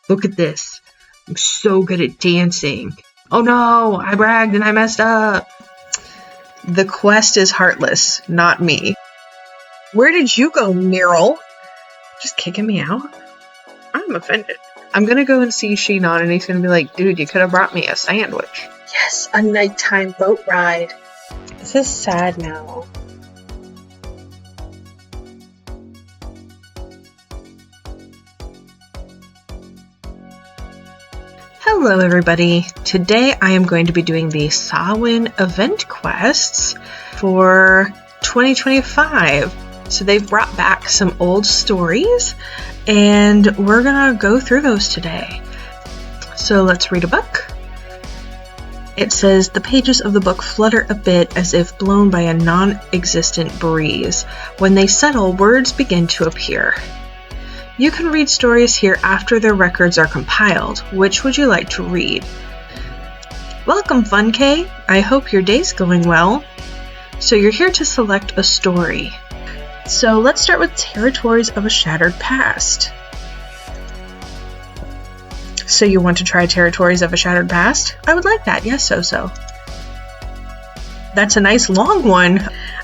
Look at this. I'm so good at dancing. Oh no, I bragged and I messed up. The quest is heartless, not me. Where did you go, Meryl? Just kicking me out? I'm offended. I'm gonna go and see Shinon and he's gonna be like, dude, you could have brought me a sandwich. Yes, a nighttime boat ride. This is sad now. Hello everybody. Today I am going to be doing the Samhain event quests for 2025. So they've brought back some old stories and we're gonna go through those today. So let's read a book. It says, the pages of the book flutter a bit as if blown by a non-existent breeze. When they settle, words begin to appear. You can read stories here after their records are compiled. Which would you like to read? Welcome, Fun K. I hope your day's going well. So you're here to select a story. So let's start with Territories of a Shattered Past. So you want to try Territories of a Shattered Past? I would like that, yes, so. That's a nice long one.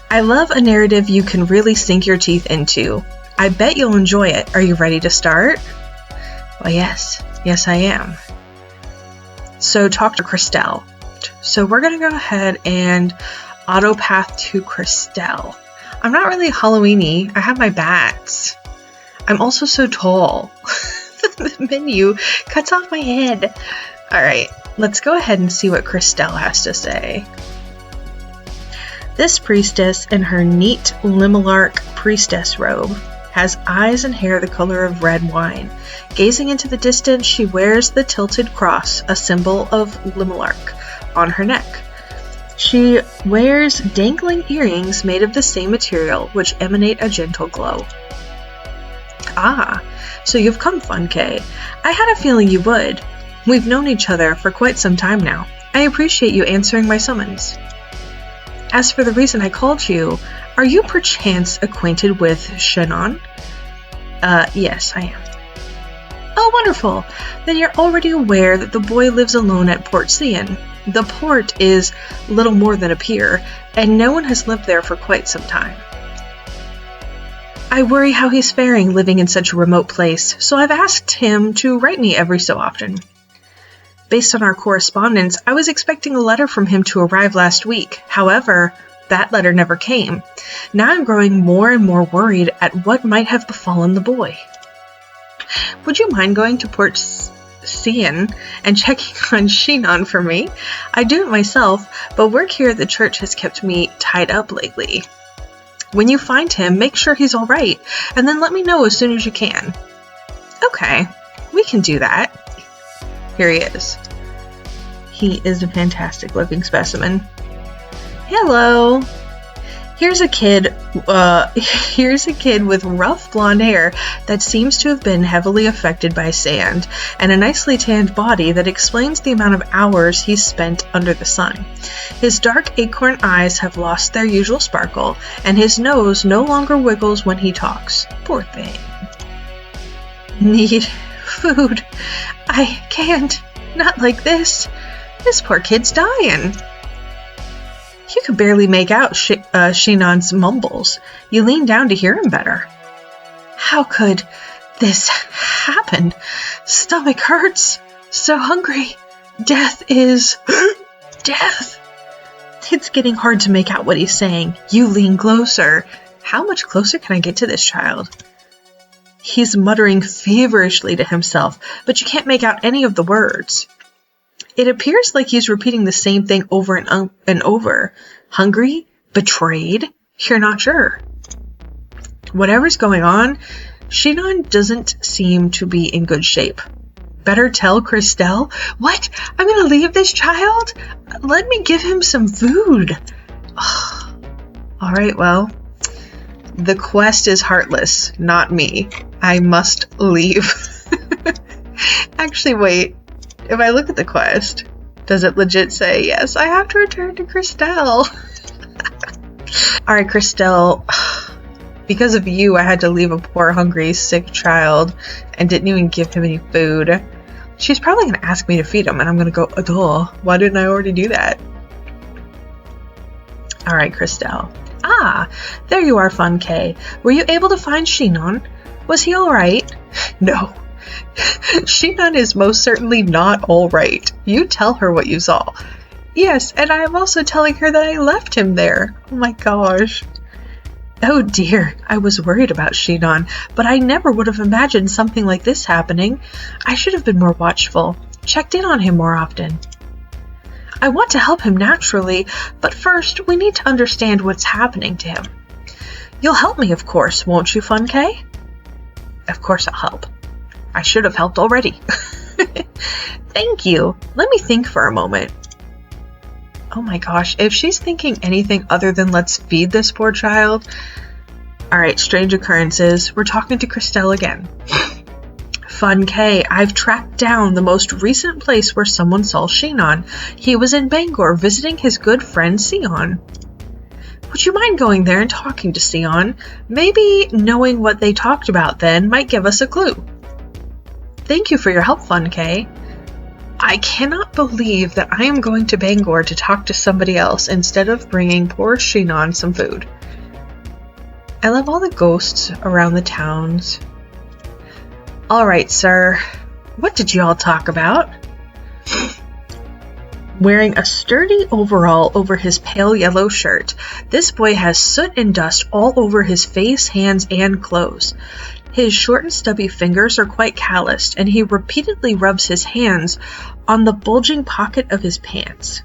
I love a narrative you can really sink your teeth into. I bet you'll enjoy it. Are you ready to start? Well, yes. Yes, I am. So talk to Christelle. So we're going to go ahead and auto path to Christelle. I'm not really Halloween-y. I have my bats. I'm also so tall. The menu cuts off my head. All right, let's go ahead and see what Christelle has to say. This priestess in her neat Limelark priestess robe has eyes and hair the color of red wine. Gazing into the distance, she wears the tilted cross, a symbol of Limelark, on her neck. She wears dangling earrings made of the same material, which emanate a gentle glow. Ah, so you've come, Fun K. I had a feeling you would. We've known each other for quite some time now. I appreciate you answering my summons. As for the reason I called you, are you perchance acquainted with Shinon? Yes, I am. Oh, wonderful. Then you're already aware that the boy lives alone at Port Cian. The port is little more than a pier, and no one has lived there for quite some time. I worry how he's faring living in such a remote place, so I've asked him to write me every so often. Based on our correspondence, I was expecting a letter from him to arrive last week. However, that letter never came. Now I'm growing more and more worried at what might have befallen the boy. Would you mind going to Port Cian and checking on Shinon for me? I do it myself, but work here at the church has kept me tied up lately. When you find him, make sure he's all right, and then let me know as soon as you can. Okay, we can do that. Here he is. He is a fantastic looking specimen. Hello. Here's a kid with rough blonde hair that seems to have been heavily affected by sand, and a nicely tanned body that explains the amount of hours he's spent under the sun. His dark acorn eyes have lost their usual sparkle, and his nose no longer wiggles when he talks. Poor thing. Need food. I can't. Not like this. This poor kid's dying. You could barely make out Shinon's mumbles. You lean down to hear him better. How could this happen? Stomach hurts. So hungry. Death is... death. It's getting hard to make out what he's saying. You lean closer. How much closer can I get to this child? He's muttering feverishly to himself, but you can't make out any of the words. It appears like he's repeating the same thing over and over. Hungry? Betrayed? You're not sure. Whatever's going on, Shinon doesn't seem to be in good shape. Better tell Christelle. What? I'm gonna leave this child? Let me give him some food. Alright, well, the quest is heartless, not me. I must leave. Actually, wait. If I look at the quest, does it legit say, yes, I have to return to Christelle? Alright, Christelle, Because of you, I had to leave a poor, hungry, sick child and didn't even give him any food. She's probably going to ask me to feed him, and I'm going to go, duh, why didn't I already do that? All right, Christelle. Ah, there you are, Fun K. Were you able to find Shinon? Was he all right? No. Shinon is most certainly not all right. You tell her what you saw. Yes, and I am also telling her that I left him there. Oh my gosh. Oh dear, I was worried about Shinon, but I never would have imagined something like this happening. I should have been more watchful, checked in on him more often. I want to help him naturally, but first we need to understand what's happening to him. You'll help me, of course, won't you, Fun K? Of course I'll help. I should have helped already. Thank you. Let me think for a moment. Oh my gosh, if she's thinking anything other than let's feed this poor child. Alright, strange occurrences. We're talking to Christelle again. Fun K, I've tracked down the most recent place where someone saw Shinon. He was in Bangor visiting his good friend Sion. Would you mind going there and talking to Sion? Maybe knowing what they talked about then might give us a clue. Thank you for your help, Fun K. I cannot believe that I am going to Bangor to talk to somebody else instead of bringing poor Shinon some food. I love all the ghosts around the towns. Alright, sir. What did you all talk about? Wearing a sturdy overall over his pale yellow shirt, this boy has soot and dust all over his face, hands, and clothes. His short and stubby fingers are quite calloused, and he repeatedly rubs his hands on the bulging pocket of his pants.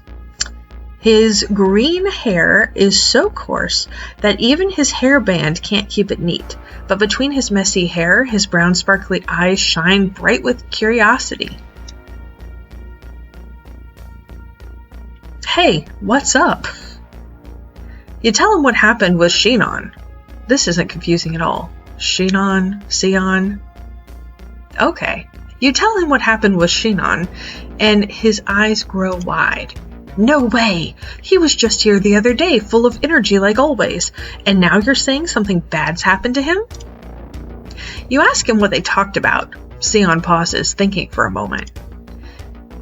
His green hair is so coarse that even his hairband can't keep it neat, but between his messy hair, his brown sparkly eyes shine bright with curiosity. Hey, what's up? You tell him what happened with Shinon. This isn't confusing at all. Shinon, Sion. Okay. You tell him what happened with Shinon, and his eyes grow wide. No way! He was just here the other day, full of energy like always, and now you're saying something bad's happened to him? You ask him what they talked about. Sion pauses, thinking for a moment.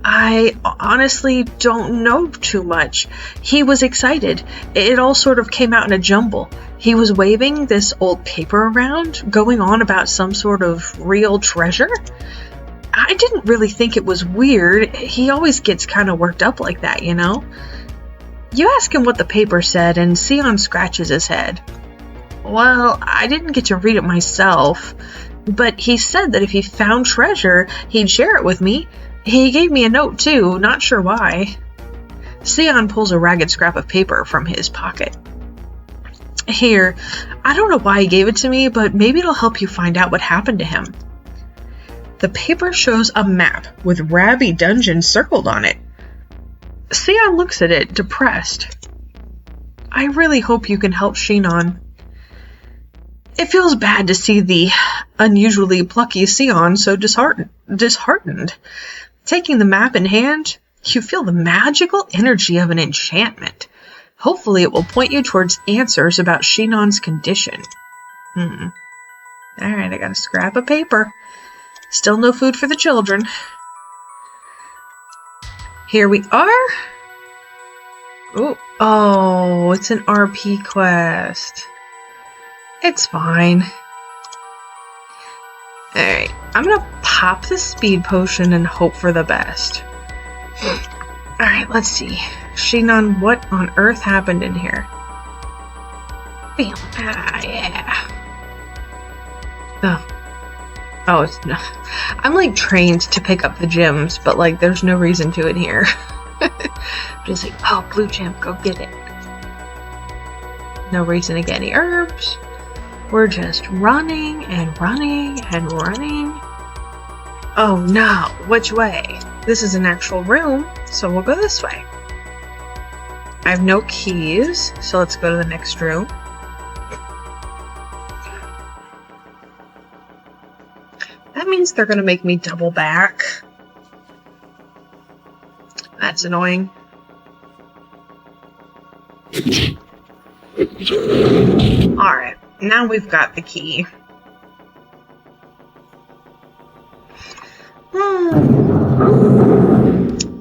I honestly don't know too much. He was excited. It all sort of came out in a jumble. He was waving this old paper around, going on about some sort of real treasure. I didn't really think it was weird. He always gets kind of worked up like that, you know? You ask him what the paper said, and Sion scratches his head. Well, I didn't get to read it myself, but he said that if he found treasure, he'd share it with me. He gave me a note, too, not sure why. Sion pulls a ragged scrap of paper from his pocket. Here, I don't know why he gave it to me, but maybe it'll help you find out what happened to him. The paper shows a map with Rabby Dungeon circled on it. Sion looks at it, depressed. I really hope you can help Shinon. It feels bad to see the unusually plucky Sion so disheartened. Taking the map in hand, you feel the magical energy of an enchantment. Hopefully it will point you towards answers about Shinon's condition. Alright, I got a scrap of paper. Still no food for the children. Here we are. Oh, it's an RP quest. It's fine. Alright, I'm gonna pop the speed potion and hope for the best. Alright, let's see. Shinon, what on earth happened in here? Bam. Yeah. Oh, it's no. I'm like trained to pick up the gems, but like there's no reason to it here. Just like, oh, blue gem, go get it. No reason to get any herbs. We're just running and running and running. Oh no, which way? This is an actual room, so we'll go this way. I have no keys, so let's go to the next room. That means they're going to make me double back. That's annoying. Alright, Now we've got the key.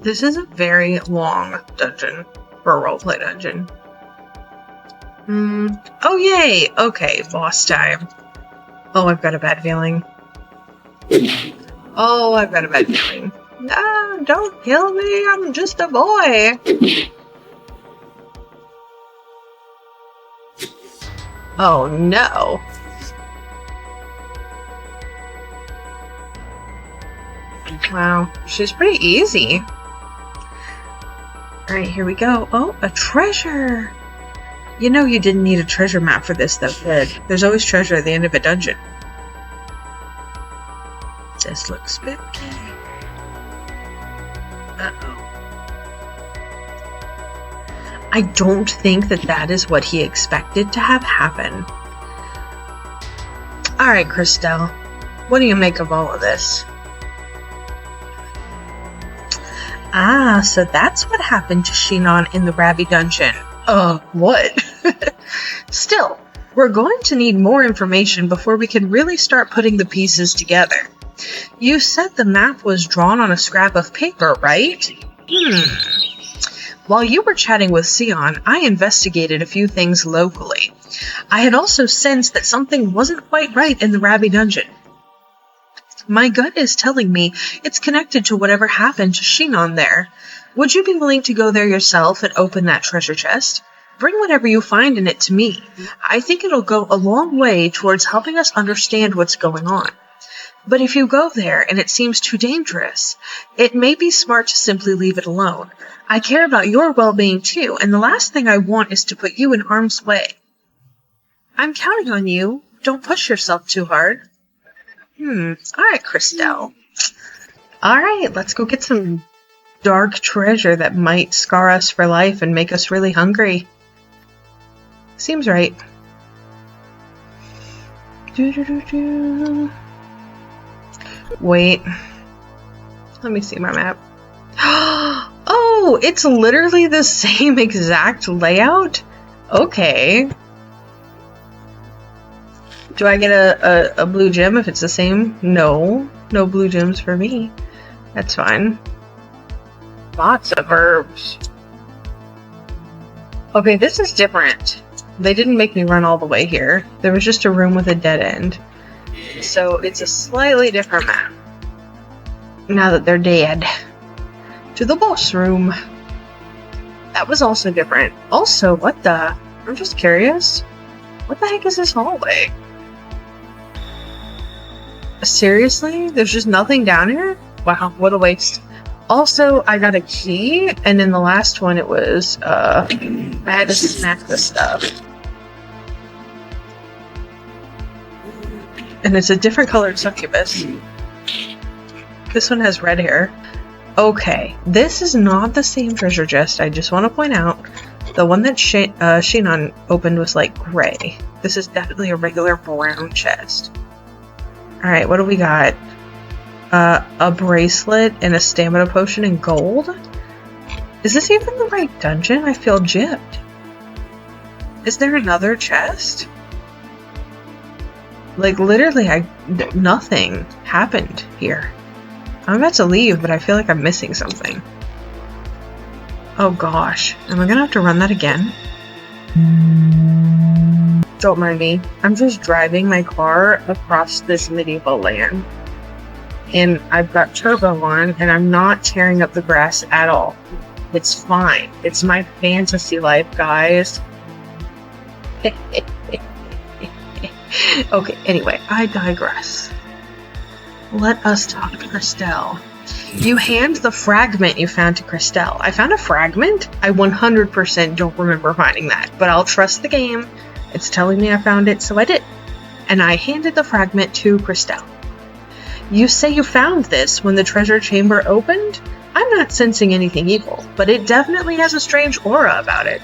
This is a very long dungeon for a roleplay dungeon. Oh yay! Okay, boss time. Oh, I've got a bad feeling. Oh, I've got a bad feeling. Ah, don't kill me, I'm just a boy! Oh no! Wow, she's pretty easy. Alright, here we go. Oh, a treasure! You know you didn't need a treasure map for this, though, kid. There's always treasure at the end of a dungeon. This looks spooky. Uh-oh. I don't think that is what he expected to have happen. Alright, Christelle. What do you make of all of this? Ah, so that's what happened to Shinon in the Ravi dungeon. What? Still, we're going to need more information before we can really start putting the pieces together. You said the map was drawn on a scrap of paper, right? While you were chatting with Sion, I investigated a few things locally. I had also sensed that something wasn't quite right in the Ravi dungeon. My gut is telling me it's connected to whatever happened to Shinon there. Would you be willing to go there yourself and open that treasure chest? Bring whatever you find in it to me. I think it'll go a long way towards helping us understand what's going on. But if you go there and it seems too dangerous, it may be smart to simply leave it alone. I care about your well-being too, and the last thing I want is to put you in harm's way. I'm counting on you. Don't push yourself too hard. Alright, Christelle. Alright, let's go get some dark treasure that might scar us for life and make us really hungry. Seems right. Wait. Let me see my map. Oh, it's literally the same exact layout? Okay. Do I get a blue gem if it's the same? No. No blue gems for me. That's fine. Lots of herbs. Okay, this is different. They didn't make me run all the way here. There was just a room with a dead end. So it's a slightly different map. Now that they're dead. To the boss room. That was also different. Also, what the? I'm just curious. What the heck is this hallway? Seriously? There's just nothing down here? Wow, what a waste. Also, I got a key, and in the last one it was, I had to smack the stuff. And it's a different colored succubus. This one has red hair. Okay, this is not the same treasure chest, I just want to point out. The one that Shinon opened was like gray. This is definitely a regular brown chest. Alright, what do we got? A bracelet and a stamina potion in gold? Is this even the right dungeon? I feel gypped. Is there another chest? Like, literally, nothing happened here. I'm about to leave, but I feel like I'm missing something. Oh gosh. Am I gonna have to run that again? Don't mind me. I'm just driving my car across this medieval land. And I've got turbo on, and I'm not tearing up the grass at all. It's fine. It's my fantasy life, guys. Okay, anyway, I digress. Let us talk to Christelle. You hand the fragment you found to Christelle. I found a fragment? I 100% don't remember finding that, but I'll trust the game. It's telling me I found it, so I did. And I handed the fragment to Christelle. You say you found this when the treasure chamber opened? I'm not sensing anything evil, but it definitely has a strange aura about it.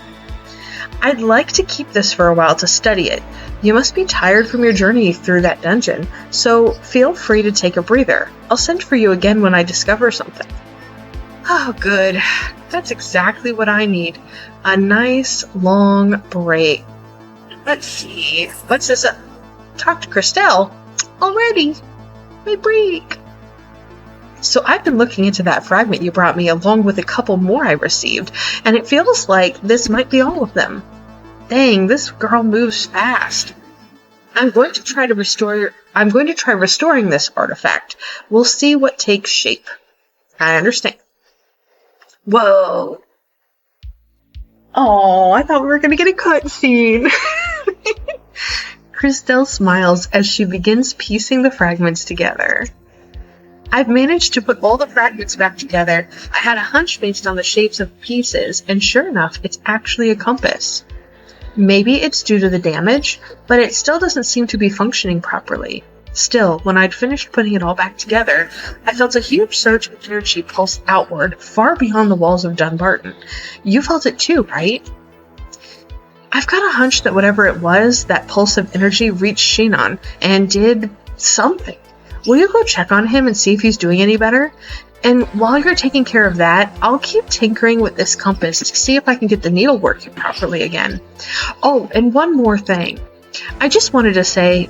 I'd like to keep this for a while to study it. You must be tired from your journey through that dungeon, so feel free to take a breather. I'll send for you again when I discover something. Oh, good. That's exactly what I need. A nice, long break. Let's see. Let's just talk to Christelle. Already. My break. So I've been looking into that fragment you brought me along with a couple more I received, and it feels like this might be all of them. Dang, this girl moves fast. I'm going to try restoring this artifact. We'll see what takes shape. I understand. Whoa. Oh, I thought we were going to get a cutscene. Christelle smiles as she begins piecing the fragments together. I've managed to put all the fragments back together. I had a hunch based on the shapes of pieces, and sure enough, it's actually a compass. Maybe it's due to the damage, but it still doesn't seem to be functioning properly. Still, when I'd finished putting it all back together, I felt a huge surge of energy pulse outward, far beyond the walls of Dunbarton. You felt it too, right? I've got a hunch that whatever it was, that pulse of energy reached Shinon and did something. Will you go check on him and see if he's doing any better? And while you're taking care of that, I'll keep tinkering with this compass to see if I can get the needle working properly again. Oh, and one more thing. I just wanted to say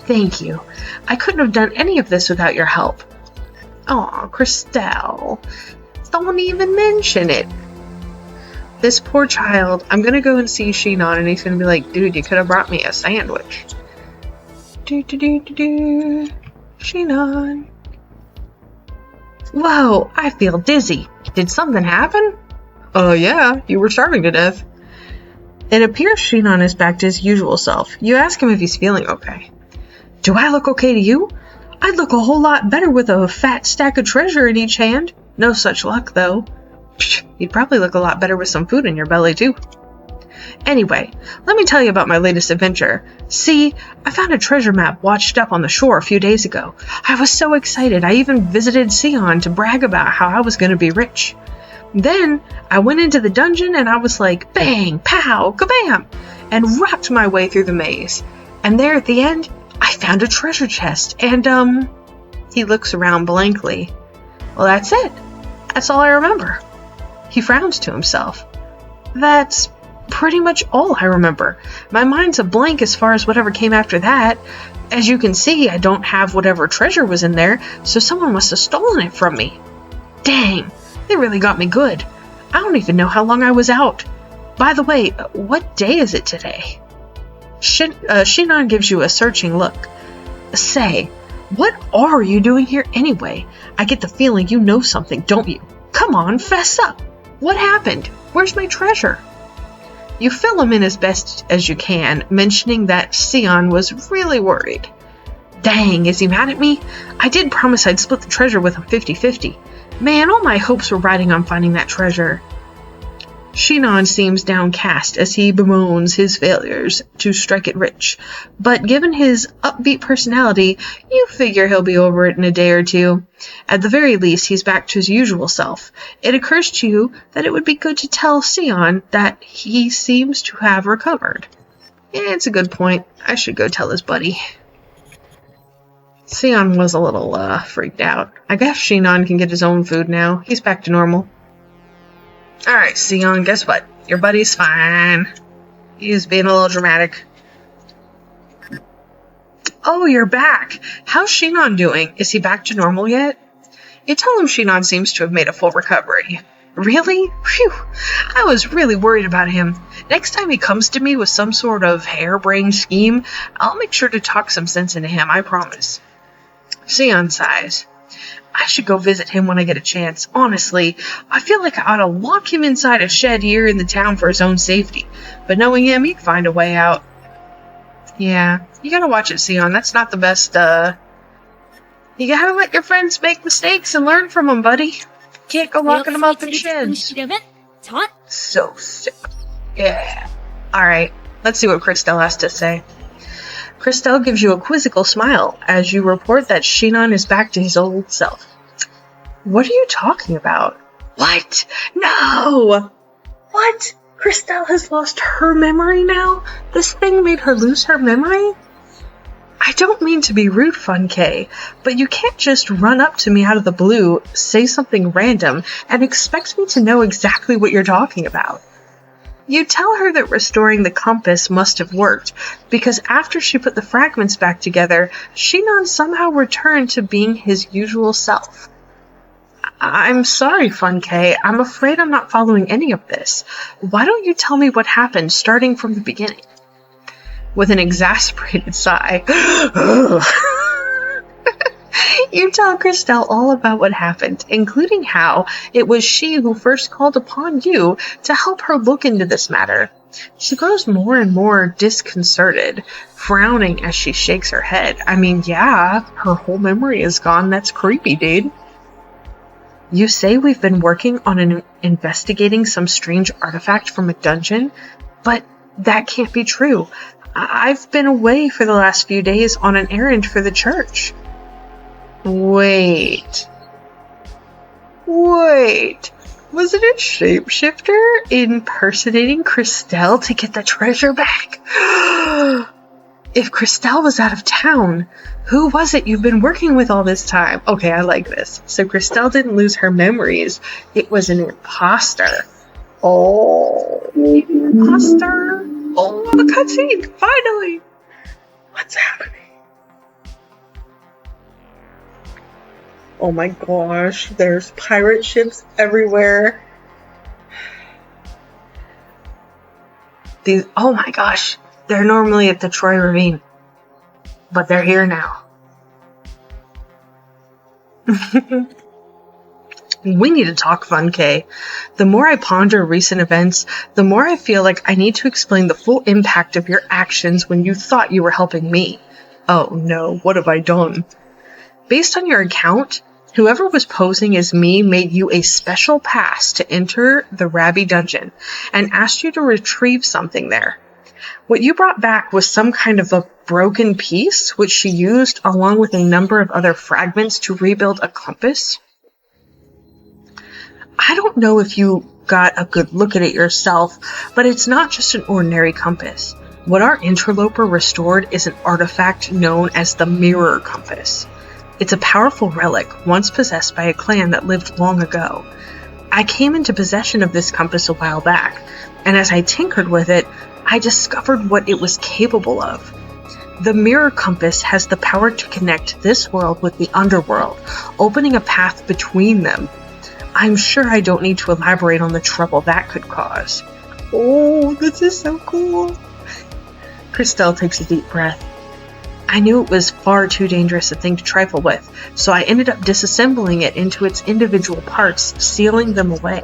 thank you. I couldn't have done any of this without your help. Aw, Christelle. Don't even mention it. This poor child. I'm gonna go and see Shinon, and he's gonna be like, dude, you could have brought me a sandwich. Shinon. Whoa, I feel dizzy. Did something happen? Oh yeah, you were starving to death. It appears Shinon is back to his usual self. You ask him if he's feeling okay. Do I look okay to you? I'd look a whole lot better with a fat stack of treasure in each hand. No such luck, though. Psh, you'd probably look a lot better with some food in your belly, too. Anyway, let me tell you about my latest adventure. See, I found a treasure map washed up on the shore a few days ago. I was so excited, I even visited Sion to brag about how I was going to be rich. Then, I went into the dungeon and I was like, bang, pow, kabam, and rocked my way through the maze. And there at the end, I found a treasure chest, and, he looks around blankly. Well, that's it. That's all I remember. He frowns to himself. That's pretty much all I remember. My mind's a blank as far as whatever came after that. As you can see, I don't have whatever treasure was in there, so someone must have stolen it from me. Dang, they really got me good. I don't even know how long I was out. By the way, what day is it today? Shinon gives you a searching look. Say, what are you doing here anyway? I get the feeling you know something, don't you? Come on, fess up. What happened? Where's my treasure? You fill him in as best as you can, mentioning that Sion was really worried. Dang, is he mad at me? I did promise I'd split the treasure with him 50-50. Man, all my hopes were riding on finding that treasure. Shinon seems downcast as he bemoans his failures to strike it rich, but given his upbeat personality, you figure he'll be over it in a day or two. At the very least, he's back to his usual self. It occurs to you that it would be good to tell Sion that he seems to have recovered. Yeah, it's a good point. I should go tell his buddy. Sion was a little, freaked out. I guess Shinon can get his own food now. He's back to normal. Alright, Sion, guess what? Your buddy's fine. He's being a little dramatic. Oh, you're back. How's Shinon doing? Is he back to normal yet? You tell him Shinon seems to have made a full recovery. Really? Phew. I was really worried about him. Next time he comes to me with some sort of harebrained scheme, I'll make sure to talk some sense into him, I promise. Sion sighs. I should go visit him when I get a chance. Honestly, I feel like I ought to lock him inside a shed here in the town for his own safety. But knowing him, he'd find a way out. Yeah, you gotta watch it, Sion. That's not the best, You gotta let your friends make mistakes and learn from them, buddy. Can't go locking them up in sheds. So sick. Yeah. Alright, let's see what Christelle has to say. Christelle gives you a quizzical smile as you report that Shinon is back to his old self. What are you talking about? What? No! What? Christelle has lost her memory now? This thing made her lose her memory? I don't mean to be rude, Fun K, but you can't just run up to me out of the blue, say something random, and expect me to know exactly what you're talking about. You tell her that restoring the compass must have worked, because after she put the fragments back together, Shinon somehow returned to being his usual self. I'm sorry, Fun-K. I'm afraid I'm not following any of this. Why don't you tell me what happened, starting from the beginning? With an exasperated sigh, you tell Christelle all about what happened, including how it was she who first called upon you to help her look into this matter. She grows more and more disconcerted, frowning as she shakes her head. I mean, yeah, her whole memory is gone. That's creepy, dude. You say we've been working on investigating some strange artifact from a dungeon, but that can't be true. I've been away for the last few days on an errand for the church. Wait. Was it a shapeshifter impersonating Christelle to get the treasure back? If Christelle was out of town, who was it you've been working with all this time? Okay, I like this. So Christelle didn't lose her memories. It was an imposter. Oh, imposter. Oh, the cutscene, finally. What's happening? Oh my gosh, there's pirate ships everywhere. Oh my gosh, they're normally at the Troy Ravine, but they're here now. We need to talk, Fun-K. The more I ponder recent events, the more I feel like I need to explain the full impact of your actions when you thought you were helping me. Oh no, what have I done? Based on your account, whoever was posing as me made you a special pass to enter the Rabby dungeon and asked you to retrieve something there. What you brought back was some kind of a broken piece, which she used along with a number of other fragments to rebuild a compass. I don't know if you got a good look at it yourself, but it's not just an ordinary compass. What our interloper restored is an artifact known as the Mirror Compass. It's a powerful relic once possessed by a clan that lived long ago. I came into possession of this compass a while back, and as I tinkered with it, I discovered what it was capable of. The Mirror Compass has the power to connect this world with the underworld, opening a path between them. I'm sure I don't need to elaborate on the trouble that could cause. Oh, this is so cool. Christelle takes a deep breath. I knew it was far too dangerous a thing to trifle with, so I ended up disassembling it into its individual parts, sealing them away.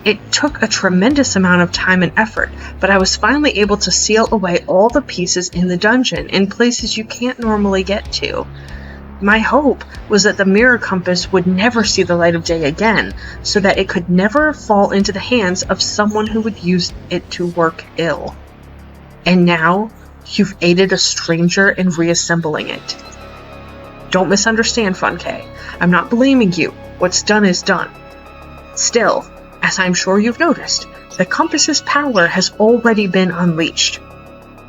It took a tremendous amount of time and effort, but I was finally able to seal away all the pieces in the dungeon in places you can't normally get to. My hope was that the Mirror Compass would never see the light of day again, so that it could never fall into the hands of someone who would use it to work ill. And now, you've aided a stranger in reassembling it. Don't misunderstand, Fun-K. I'm not blaming you. What's done is done. Still, as I'm sure you've noticed, the compass's power has already been unleashed.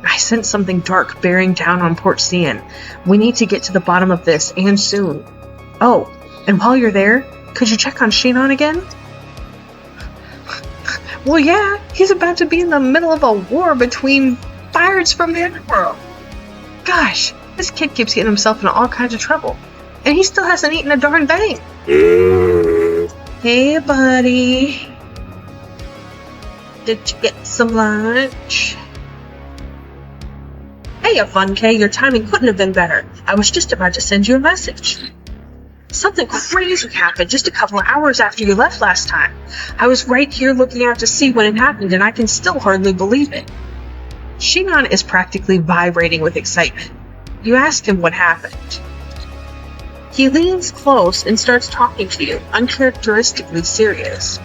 I sense something dark bearing down on Port Cian. We need to get to the bottom of this, and soon. Oh, and while you're there, could you check on Shinon again? Well, yeah, he's about to be in the middle of a war between pirates from the underworld. Gosh, this kid keeps getting himself into all kinds of trouble. And he still hasn't eaten a darn thing. Hey, buddy. Did you get some lunch? Hey, Fun-K, your timing couldn't have been better. I was just about to send you a message. Something crazy happened just a couple of hours after you left last time. I was right here looking out to see when it happened, and I can still hardly believe it. Shinon is practically vibrating with excitement. You ask him what happened. He leans close and starts talking to you, uncharacteristically serious.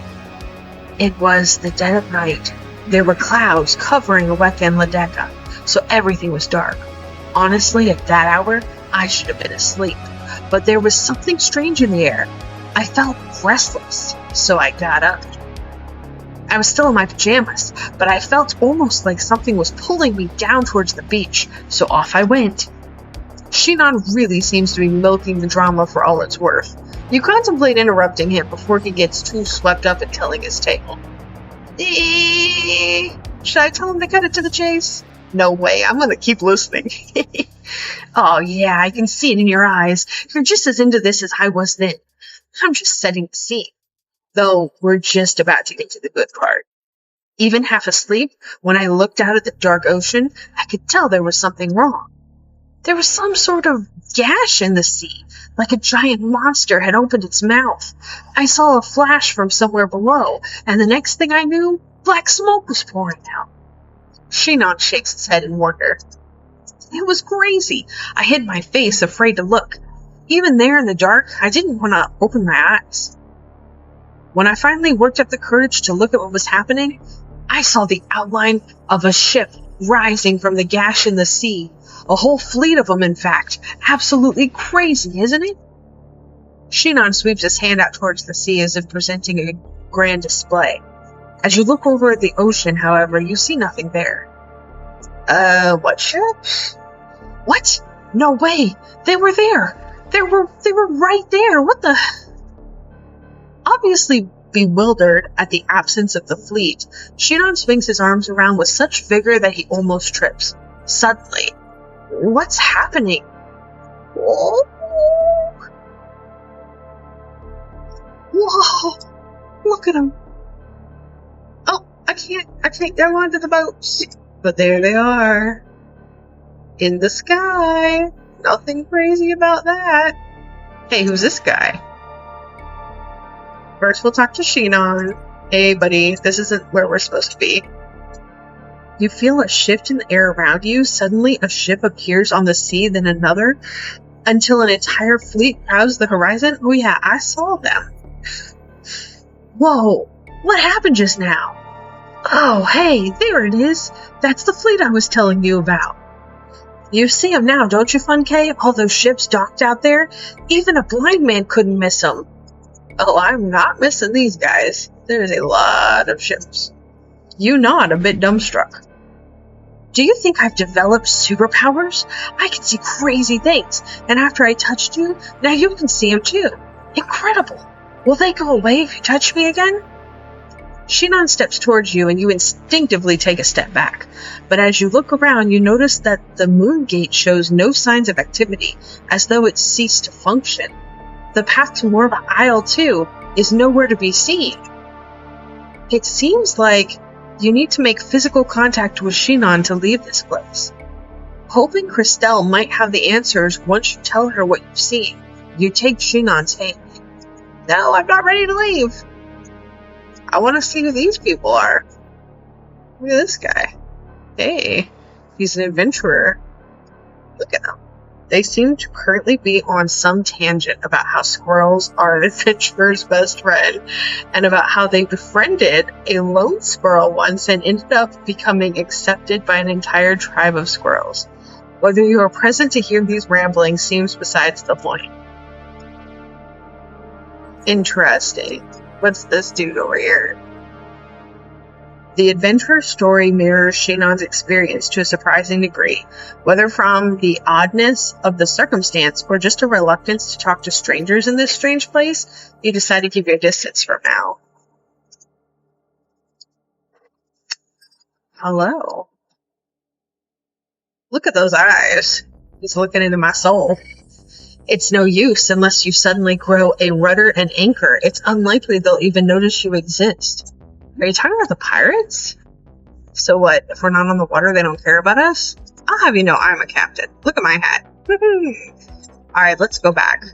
It was the dead of night. There were clouds covering Aweka and Ladeka, so everything was dark. Honestly, at that hour, I should have been asleep, but there was something strange in the air. I felt restless, so I got up. I was still in my pajamas, but I felt almost like something was pulling me down towards the beach, so off I went. Shinon really seems to be milking the drama for all it's worth. You contemplate interrupting him before he gets too swept up in telling his tale. Should I tell him to cut it to the chase? No way, I'm gonna keep listening. Oh yeah, I can see it in your eyes. You're just as into this as I was then. I'm just setting the scene. Though we're just about to get to the good part. Even half asleep, when I looked out at the dark ocean, I could tell there was something wrong. There was some sort of gash in the sea, like a giant monster had opened its mouth. I saw a flash from somewhere below, and the next thing I knew, black smoke was pouring out. Shinon shakes his head in wonder. It was crazy. I hid my face, afraid to look. Even there in the dark, I didn't want to open my eyes. When I finally worked up the courage to look at what was happening, I saw the outline of a ship rising from the gash in the sea. A whole fleet of them, in fact. Absolutely crazy, isn't it? Shinon sweeps his hand out towards the sea as if presenting a grand display. As you look over at the ocean, however, you see nothing there. What ships? What? No way! They were there! They were right there! What the... Obviously bewildered at the absence of the fleet, Shinon swings his arms around with such vigor that he almost trips. Suddenly, what's happening? Whoa! Whoa! Look at him! Oh, I can't go onto the boats. But there they are. In the sky. Nothing crazy about that. Hey, who's this guy? First, we'll talk to Shinon. Hey, buddy, this isn't where we're supposed to be. You feel a shift in the air around you. Suddenly, a ship appears on the sea, then another, until an entire fleet crowds the horizon. Oh yeah, I saw them. Whoa, what happened just now? Oh, hey, there it is. That's the fleet I was telling you about. You see them now, don't you, Fun K? All those ships docked out there? Even a blind man couldn't miss them. Oh, I'm not missing these guys. There's a lot of ships. You nod, a bit dumbstruck. Do you think I've developed superpowers? I can see crazy things, and after I touched you, now you can see them too. Incredible. Will they go away if you touch me again? Shinon steps towards you, and you instinctively take a step back. But as you look around, you notice that the moon gate shows no signs of activity, as though it ceased to function. The path to Morva Isle, too, is nowhere to be seen. It seems like you need to make physical contact with Shinon to leave this place. Hoping Christelle might have the answers once you tell her what you've seen, you take Shinon's hand. No, I'm not ready to leave. I want to see who these people are. Look at this guy. Hey, he's an adventurer. Look at him. They seem to currently be on some tangent about how squirrels are an adventurer's best friend, and about how they befriended a lone squirrel once and ended up becoming accepted by an entire tribe of squirrels. Whether you are present to hear these ramblings seems besides the point. Interesting. What's this dude over here? The adventurer's story mirrors Shinon's experience to a surprising degree, whether from the oddness of the circumstance or just a reluctance to talk to strangers in this strange place. You decide to keep your distance for now. Hello. Look at those eyes. He's looking into my soul. It's no use unless you suddenly grow a rudder and anchor. It's unlikely they'll even notice you exist. Are you talking about the pirates? So what, if we're not on the water, they don't care about us? I'll have you know I'm a captain. Look at my hat. Alright, let's go back.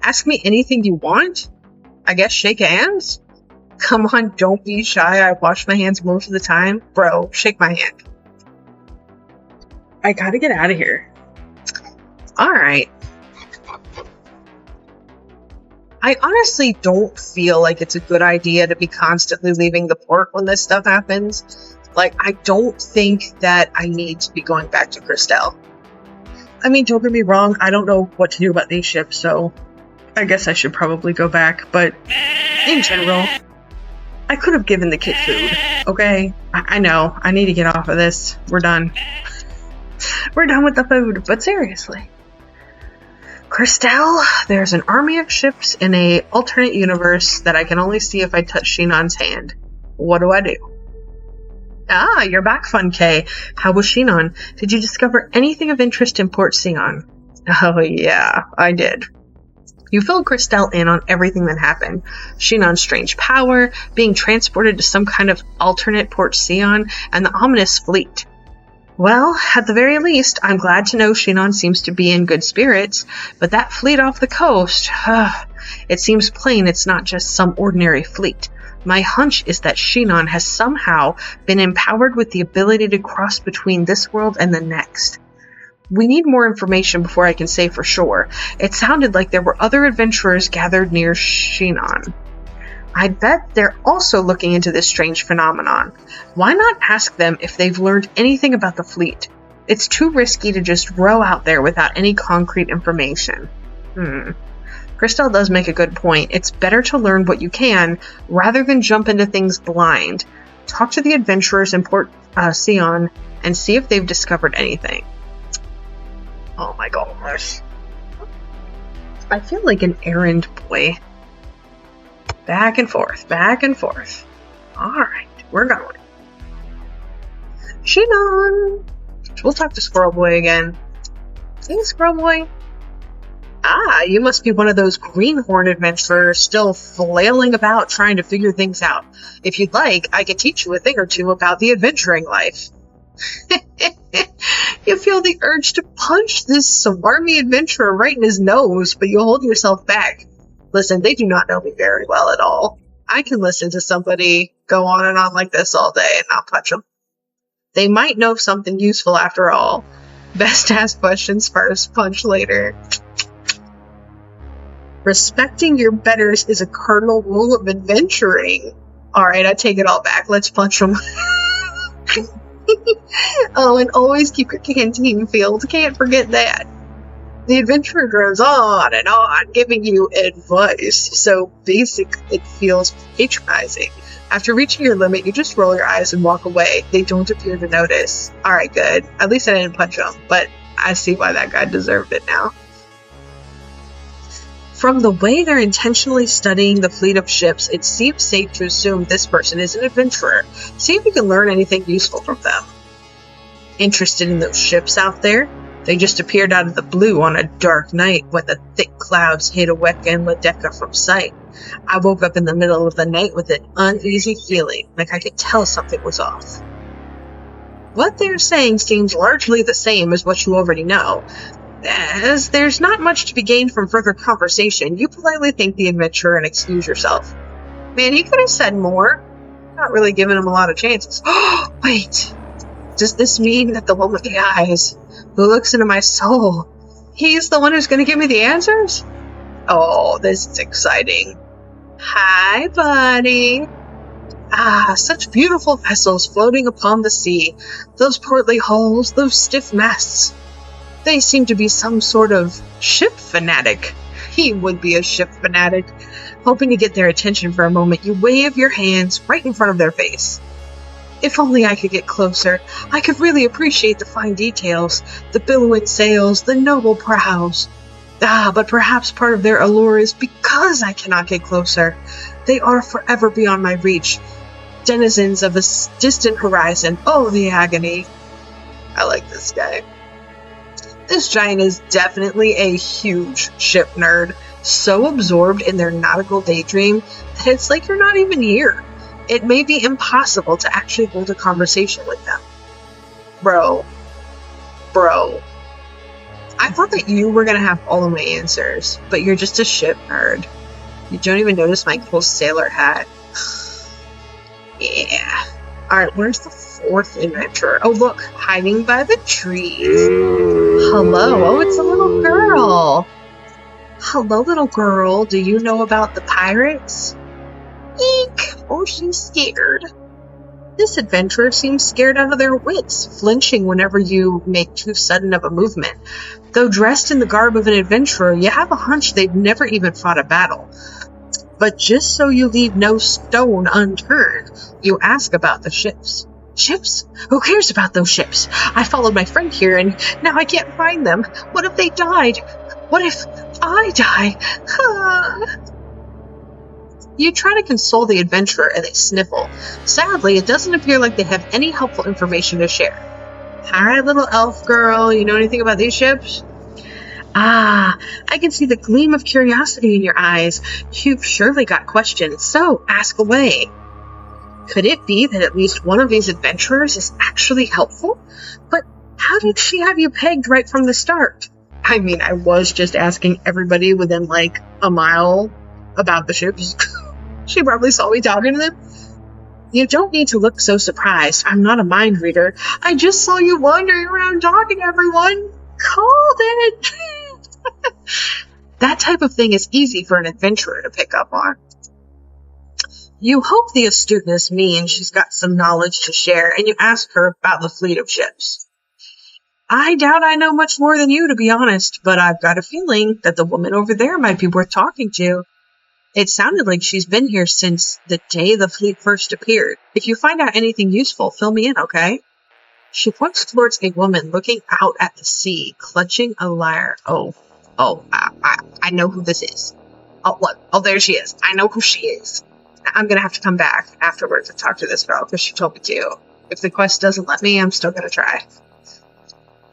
Ask me anything you want? I guess shake hands? Come on, don't be shy. I wash my hands most of the time. Bro, shake my hand. I gotta get out of here. Alright. I honestly don't feel like it's a good idea to be constantly leaving the port when this stuff happens. Like, I don't think that I need to be going back to Christelle. I mean, don't get me wrong, I don't know what to do about these ships, so I guess I should probably go back, but in general, I could have given the kid food, okay? I know, I need to get off of this. We're done. We're done with the food, but seriously. Christelle, there's an army of ships in a alternate universe that I can only see if I touch Shinon's hand. What do I do? Ah, you're back, Fun K. How was Shinon? Did you discover anything of interest in Port Sion? Oh, yeah, I did. You filled Christelle in on everything that happened. Shinon's strange power, being transported to some kind of alternate Port Sion, and the ominous fleet. Well, at the very least, I'm glad to know Shinon seems to be in good spirits, but that fleet off the coast, it seems plain it's not just some ordinary fleet. My hunch is that Shinon has somehow been empowered with the ability to cross between this world and the next. We need more information before I can say for sure. It sounded like there were other adventurers gathered near Shinon. I bet they're also looking into this strange phenomenon. Why not ask them if they've learned anything about the fleet? It's too risky to just row out there without any concrete information. Christelle does make a good point. It's better to learn what you can rather than jump into things blind. Talk to the adventurers in Port Sion and see if they've discovered anything. Oh my gosh. I feel like an errand boy. Back and forth, back and forth. Alright, we're going. Shinon! We'll talk to Squirrel Boy again. Hey, Squirrel Boy. Ah, you must be one of those greenhorn adventurers still flailing about trying to figure things out. If you'd like, I could teach you a thing or two about the adventuring life. You feel the urge to punch this swarmy adventurer right in his nose, but you hold yourself back. Listen, they do not know me very well at all. I can listen to somebody go on and on like this all day and not punch them. They might know something useful after all. Best ask questions first, punch later. Respecting your betters is a cardinal rule of adventuring. Alright, I take it all back. Let's punch them. Oh, and always keep your canteen filled. Can't forget that. The adventurer goes on and on, giving you advice. So basic, it feels patronizing. After reaching your limit, you just roll your eyes and walk away. They don't appear to notice. Alright, good. At least I didn't punch them, but I see why that guy deserved it now. From the way they're intentionally studying the fleet of ships, it seems safe to assume this person is an adventurer. See if you can learn anything useful from them. Interested in those ships out there? They just appeared out of the blue on a dark night when the thick clouds hid Aweka and Ladeka from sight. I woke up in the middle of the night with an uneasy feeling, like I could tell something was off. What they're saying seems largely the same as what you already know. As there's not much to be gained from further conversation, you politely thank the adventurer and excuse yourself. Man, he could have said more. Not really giving him a lot of chances. Oh, wait. Does this mean that the one with the eyes, who looks into my soul, he's the one who's going to give me the answers? Oh, this is exciting. Hi, buddy. Ah, such beautiful vessels floating upon the sea. Those portly hulls, those stiff masts. They seem to be some sort of ship fanatic. He would be a ship fanatic. Hoping to get their attention for a moment, you wave your hands right in front of their face. If only I could get closer, I could really appreciate the fine details, the billowing sails, the noble prows. Ah, but perhaps part of their allure is because I cannot get closer. They are forever beyond my reach. Denizens of a distant horizon. Oh, the agony. I like this guy. This giant is definitely a huge ship nerd, so absorbed in their nautical daydream that it's like you're not even here. It may be impossible to actually hold a conversation with them. Bro. I thought that you were going to have all of my answers, but you're just a ship nerd. You don't even notice my cool sailor hat. Yeah. Alright, where's the fourth adventurer? Oh, look, hiding by the trees. Hello. Oh, it's a little girl. Hello, little girl. Do you know about the pirates? Eek! Oh, she's scared. This adventurer seems scared out of their wits, flinching whenever you make too sudden of a movement. Though dressed in the garb of an adventurer, you have a hunch they've never even fought a battle. But just so you leave no stone unturned, you ask about the ships. Ships? Who cares about those ships? I followed my friend here and now I can't find them. What if they died? What if I die? You try to console the adventurer and they sniffle. Sadly, it doesn't appear like they have any helpful information to share. Alright, little elf girl, you know anything about these ships? Ah, I can see the gleam of curiosity in your eyes. You've surely got questions, so ask away. Could it be that at least one of these adventurers is actually helpful? But how did she have you pegged right from the start? I mean, I was just asking everybody within like a mile about the ships. She probably saw me talking to them. You don't need to look so surprised. I'm not a mind reader. I just saw you wandering around talking to everyone. Called it! That type of thing is easy for an adventurer to pick up on. You hope the astuteness means she's got some knowledge to share, and you ask her about the fleet of ships. I doubt I know much more than you, to be honest, but I've got a feeling that the woman over there might be worth talking to. It sounded like she's been here since the day the fleet first appeared. If you find out anything useful, fill me in, okay? She points towards a woman looking out at the sea, clutching a lyre. I know who this is. Oh, look. Oh, there she is. I know who she is. I'm going to have to come back afterwards and talk to this girl because she told me to. If the quest doesn't let me, I'm still going to try.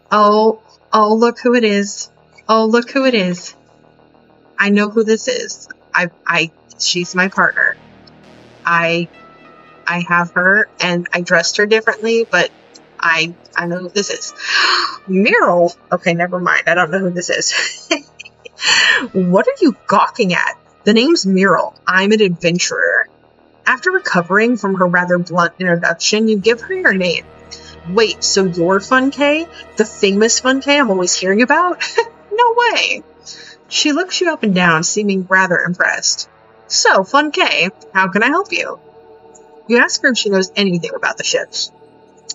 Oh, look who it is. Oh, look who it is. I know who this is. She's my partner. I have her and I dressed her differently, but I know who this is. Meryl. Okay, never mind. I don't know who this is. What are you gawking at? The name's Meryl. I'm an adventurer. After recovering from her rather blunt introduction, you give her your name. Wait, so you're Fun K? The famous Fun K I'm always hearing about? No way. She looks you up and down, seeming rather impressed. So, Fun K, how can I help you? You ask her if she knows anything about the ships.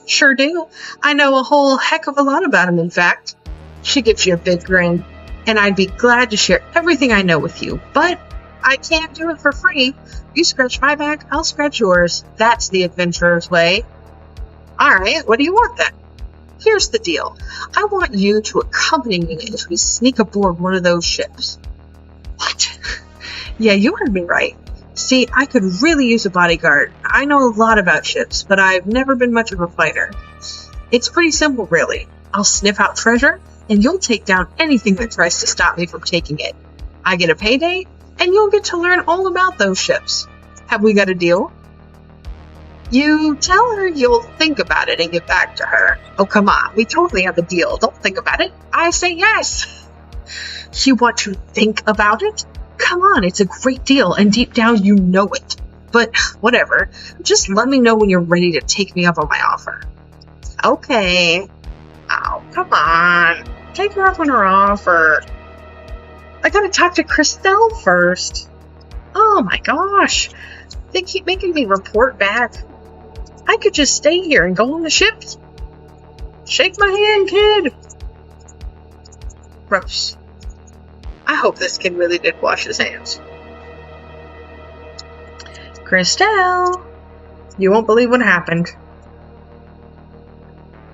Sure do. I know a whole heck of a lot about them, in fact. She gives you a big grin. And I'd be glad to share everything I know with you, but I can't do it for free. You scratch my back, I'll scratch yours. That's the adventurer's way. Alright, what do you want then? Here's the deal. I want you to accompany me as we sneak aboard one of those ships. What? Yeah, you heard me right. See, I could really use a bodyguard. I know a lot about ships, but I've never been much of a fighter. It's pretty simple, really. I'll sniff out treasure, and you'll take down anything that tries to stop me from taking it. I get a payday, and you'll get to learn all about those ships. Have we got a deal? You tell her you'll think about it and get back to her. Oh, come on. We totally have a deal. Don't think about it. I say yes. You want to think about it? Come on, it's a great deal, and deep down you know it. But whatever. Just let me know when you're ready to take me up on my offer. Okay. Oh, come on. Take her up on her offer. I gotta talk to Christelle first. Oh my gosh. They keep making me report back. I could just stay here and go on the ship. Shake my hand, kid. Gross. I hope this kid really did wash his hands. Christelle, you won't believe what happened.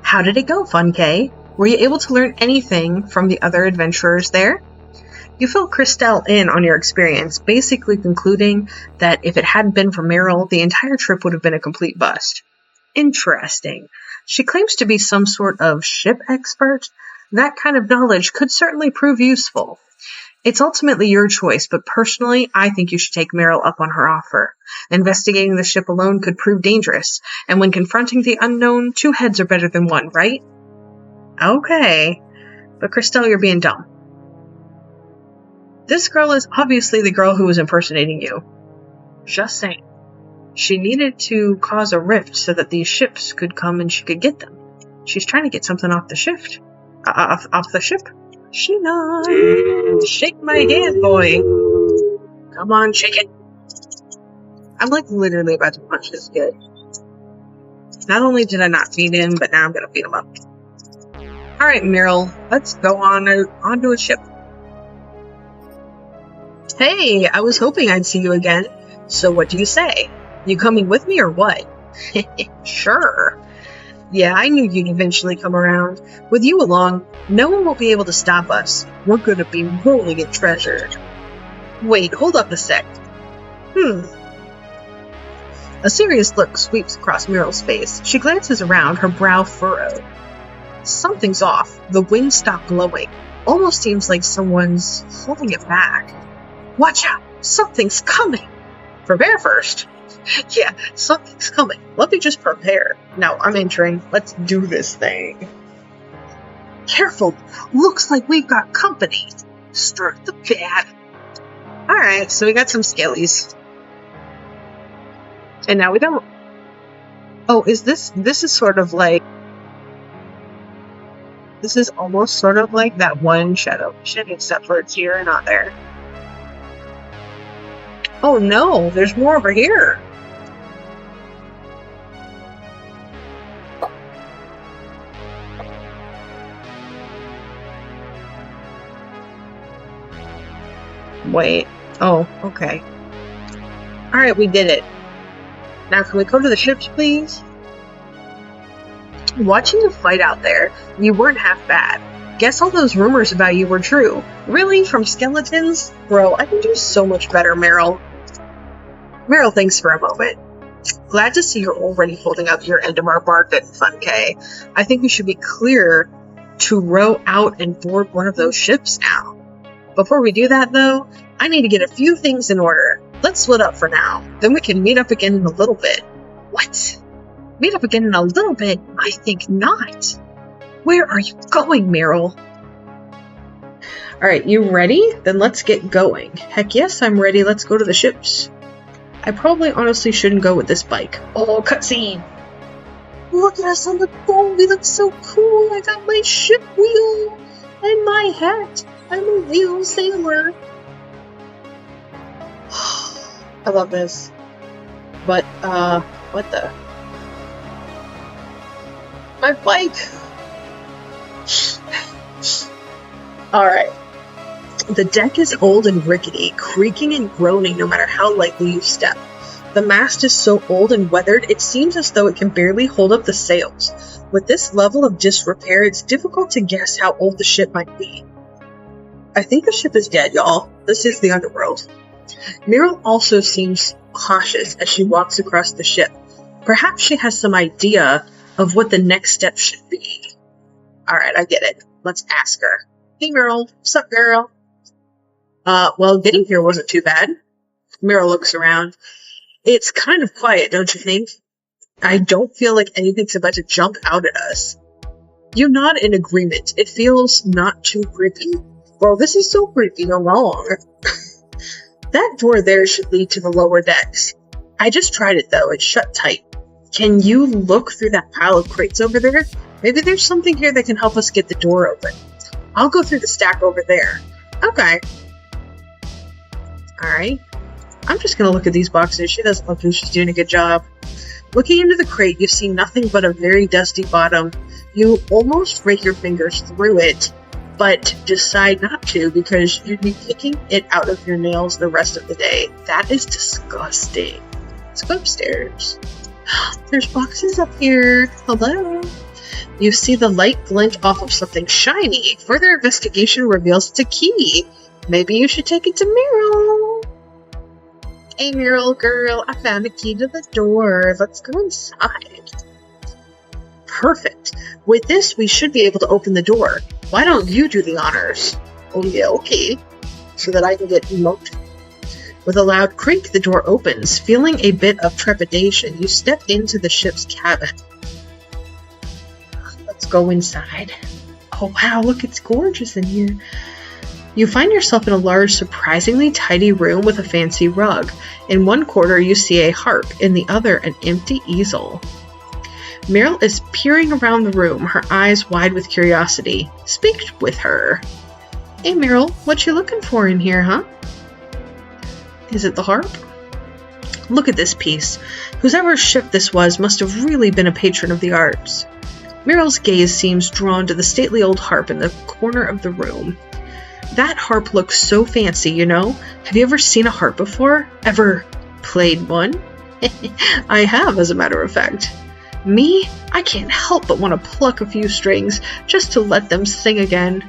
How did it go, Fun K? Were you able to learn anything from the other adventurers there? You fill Christelle in on your experience, basically concluding that if it hadn't been for Meryl, the entire trip would have been a complete bust. Interesting. She claims to be some sort of ship expert. That kind of knowledge could certainly prove useful. It's ultimately your choice, but personally, I think you should take Meryl up on her offer. Investigating the ship alone could prove dangerous, and when confronting the unknown, 2 heads are better than 1, right? Okay. But Christelle, you're being dumb. This girl is obviously the girl who was impersonating you. Just saying. She needed to cause a rift so that these ships could come and she could get them. She's trying to get something off the ship. Off the ship? Shinon! Shake my hand, boy! Come on, shake it! I'm like literally about to punch this kid. Not only did I not feed him, but now I'm gonna feed him up. Alright, Meryl, let's go onto a ship. Hey, I was hoping I'd see you again. So what do you say? You coming with me or what? Sure. Yeah, I knew you'd eventually come around. With you along, no one will be able to stop us. We're gonna be rolling in treasure. Wait, hold up a sec. A serious look sweeps across Muriel's face. She glances around, her brow furrowed. Something's off. The wind stopped blowing. Almost seems like someone's holding it back. Watch out! Something's coming! Prepare first. Yeah, something's coming. Let me just prepare. Now I'm entering. Let's do this thing. Careful! Looks like we've got company. Stir the bad. Alright, so we got some skillies. And now we don't. Oh, is this is sort of like... This is almost sort of like that one shadow mission, except for it's here and not there. Oh no, there's more over here. Wait. Oh, okay. Alright, we did it. Now can we go to the ships, please? Watching you fight out there, you weren't half bad. Guess all those rumors about you were true. Really? From skeletons? Bro, I can do so much better, Meryl. Meryl thinks for a moment. Glad to see you're already holding up your end of our bargain, Fun K. I think we should be clear to row out and board one of those ships now. Before we do that, though, I need to get a few things in order. Let's split up for now. Then we can meet up again in a little bit. What? Meet up again in a little bit? I think not. Where are you going, Meryl? Alright, you ready? Then let's get going. Heck yes, I'm ready. Let's go to the ships. I probably honestly shouldn't go with this bike. Oh, cutscene! Look at us on the boat. We look so cool. I got my ship wheel and my hat. I'm a real sailor. I love this. But, what the? My bike! Alright. The deck is old and rickety, creaking and groaning no matter how lightly you step. The mast is so old and weathered, it seems as though it can barely hold up the sails. With this level of disrepair, it's difficult to guess how old the ship might be. I think the ship is dead, y'all. This is the underworld. Meryl also seems cautious as she walks across the ship. Perhaps she has some idea of what the next step should be. Alright, I get it. Let's ask her. Hey Meryl, what's up girl? Well, getting here wasn't too bad. Meryl looks around. It's kind of quiet, don't you think? I don't feel like anything's about to jump out at us. You nod in agreement. It feels not too creepy. Well, this is so creepy, no wrong. That door there should lead to the lower decks. I just tried it though, it's shut tight. Can you look through that pile of crates over there? Maybe there's something here that can help us get the door open. I'll go through the stack over there. Okay. Alright. I'm just gonna look at these boxes. She doesn't look like she's doing a good job. Looking into the crate, you see nothing but a very dusty bottom. You almost rake your fingers through it, but decide not to because you'd be picking it out of your nails the rest of the day. That is disgusting. Let's go upstairs. There's boxes up here. Hello. You see the light glint off of something shiny. Further investigation reveals it's a key. Maybe you should take it to Meryl. Hey Meryl girl, I found the key to the door. Let's go inside. Perfect. With this, we should be able to open the door. Why don't you do the honors? Oh yeah, okay. So that I can get emote. With a loud creak, the door opens. Feeling a bit of trepidation, you step into the ship's cabin. Let's go inside. Oh wow, look, it's gorgeous in here. You find yourself in a large, surprisingly tidy room with a fancy rug. In one corner, you see a harp. In the other, an empty easel. Meryl is peering around the room, her eyes wide with curiosity. Speak with her. Hey Meryl, what you looking for in here, huh? Is it the harp? Look at this piece. Whoever ship this was must have really been a patron of the arts. Meryl's gaze seems drawn to the stately old harp in the corner of the room. That harp looks so fancy, you know? Have you ever seen a harp before? Ever played one? I have, as a matter of fact. Me? I can't help but want to pluck a few strings just to let them sing again.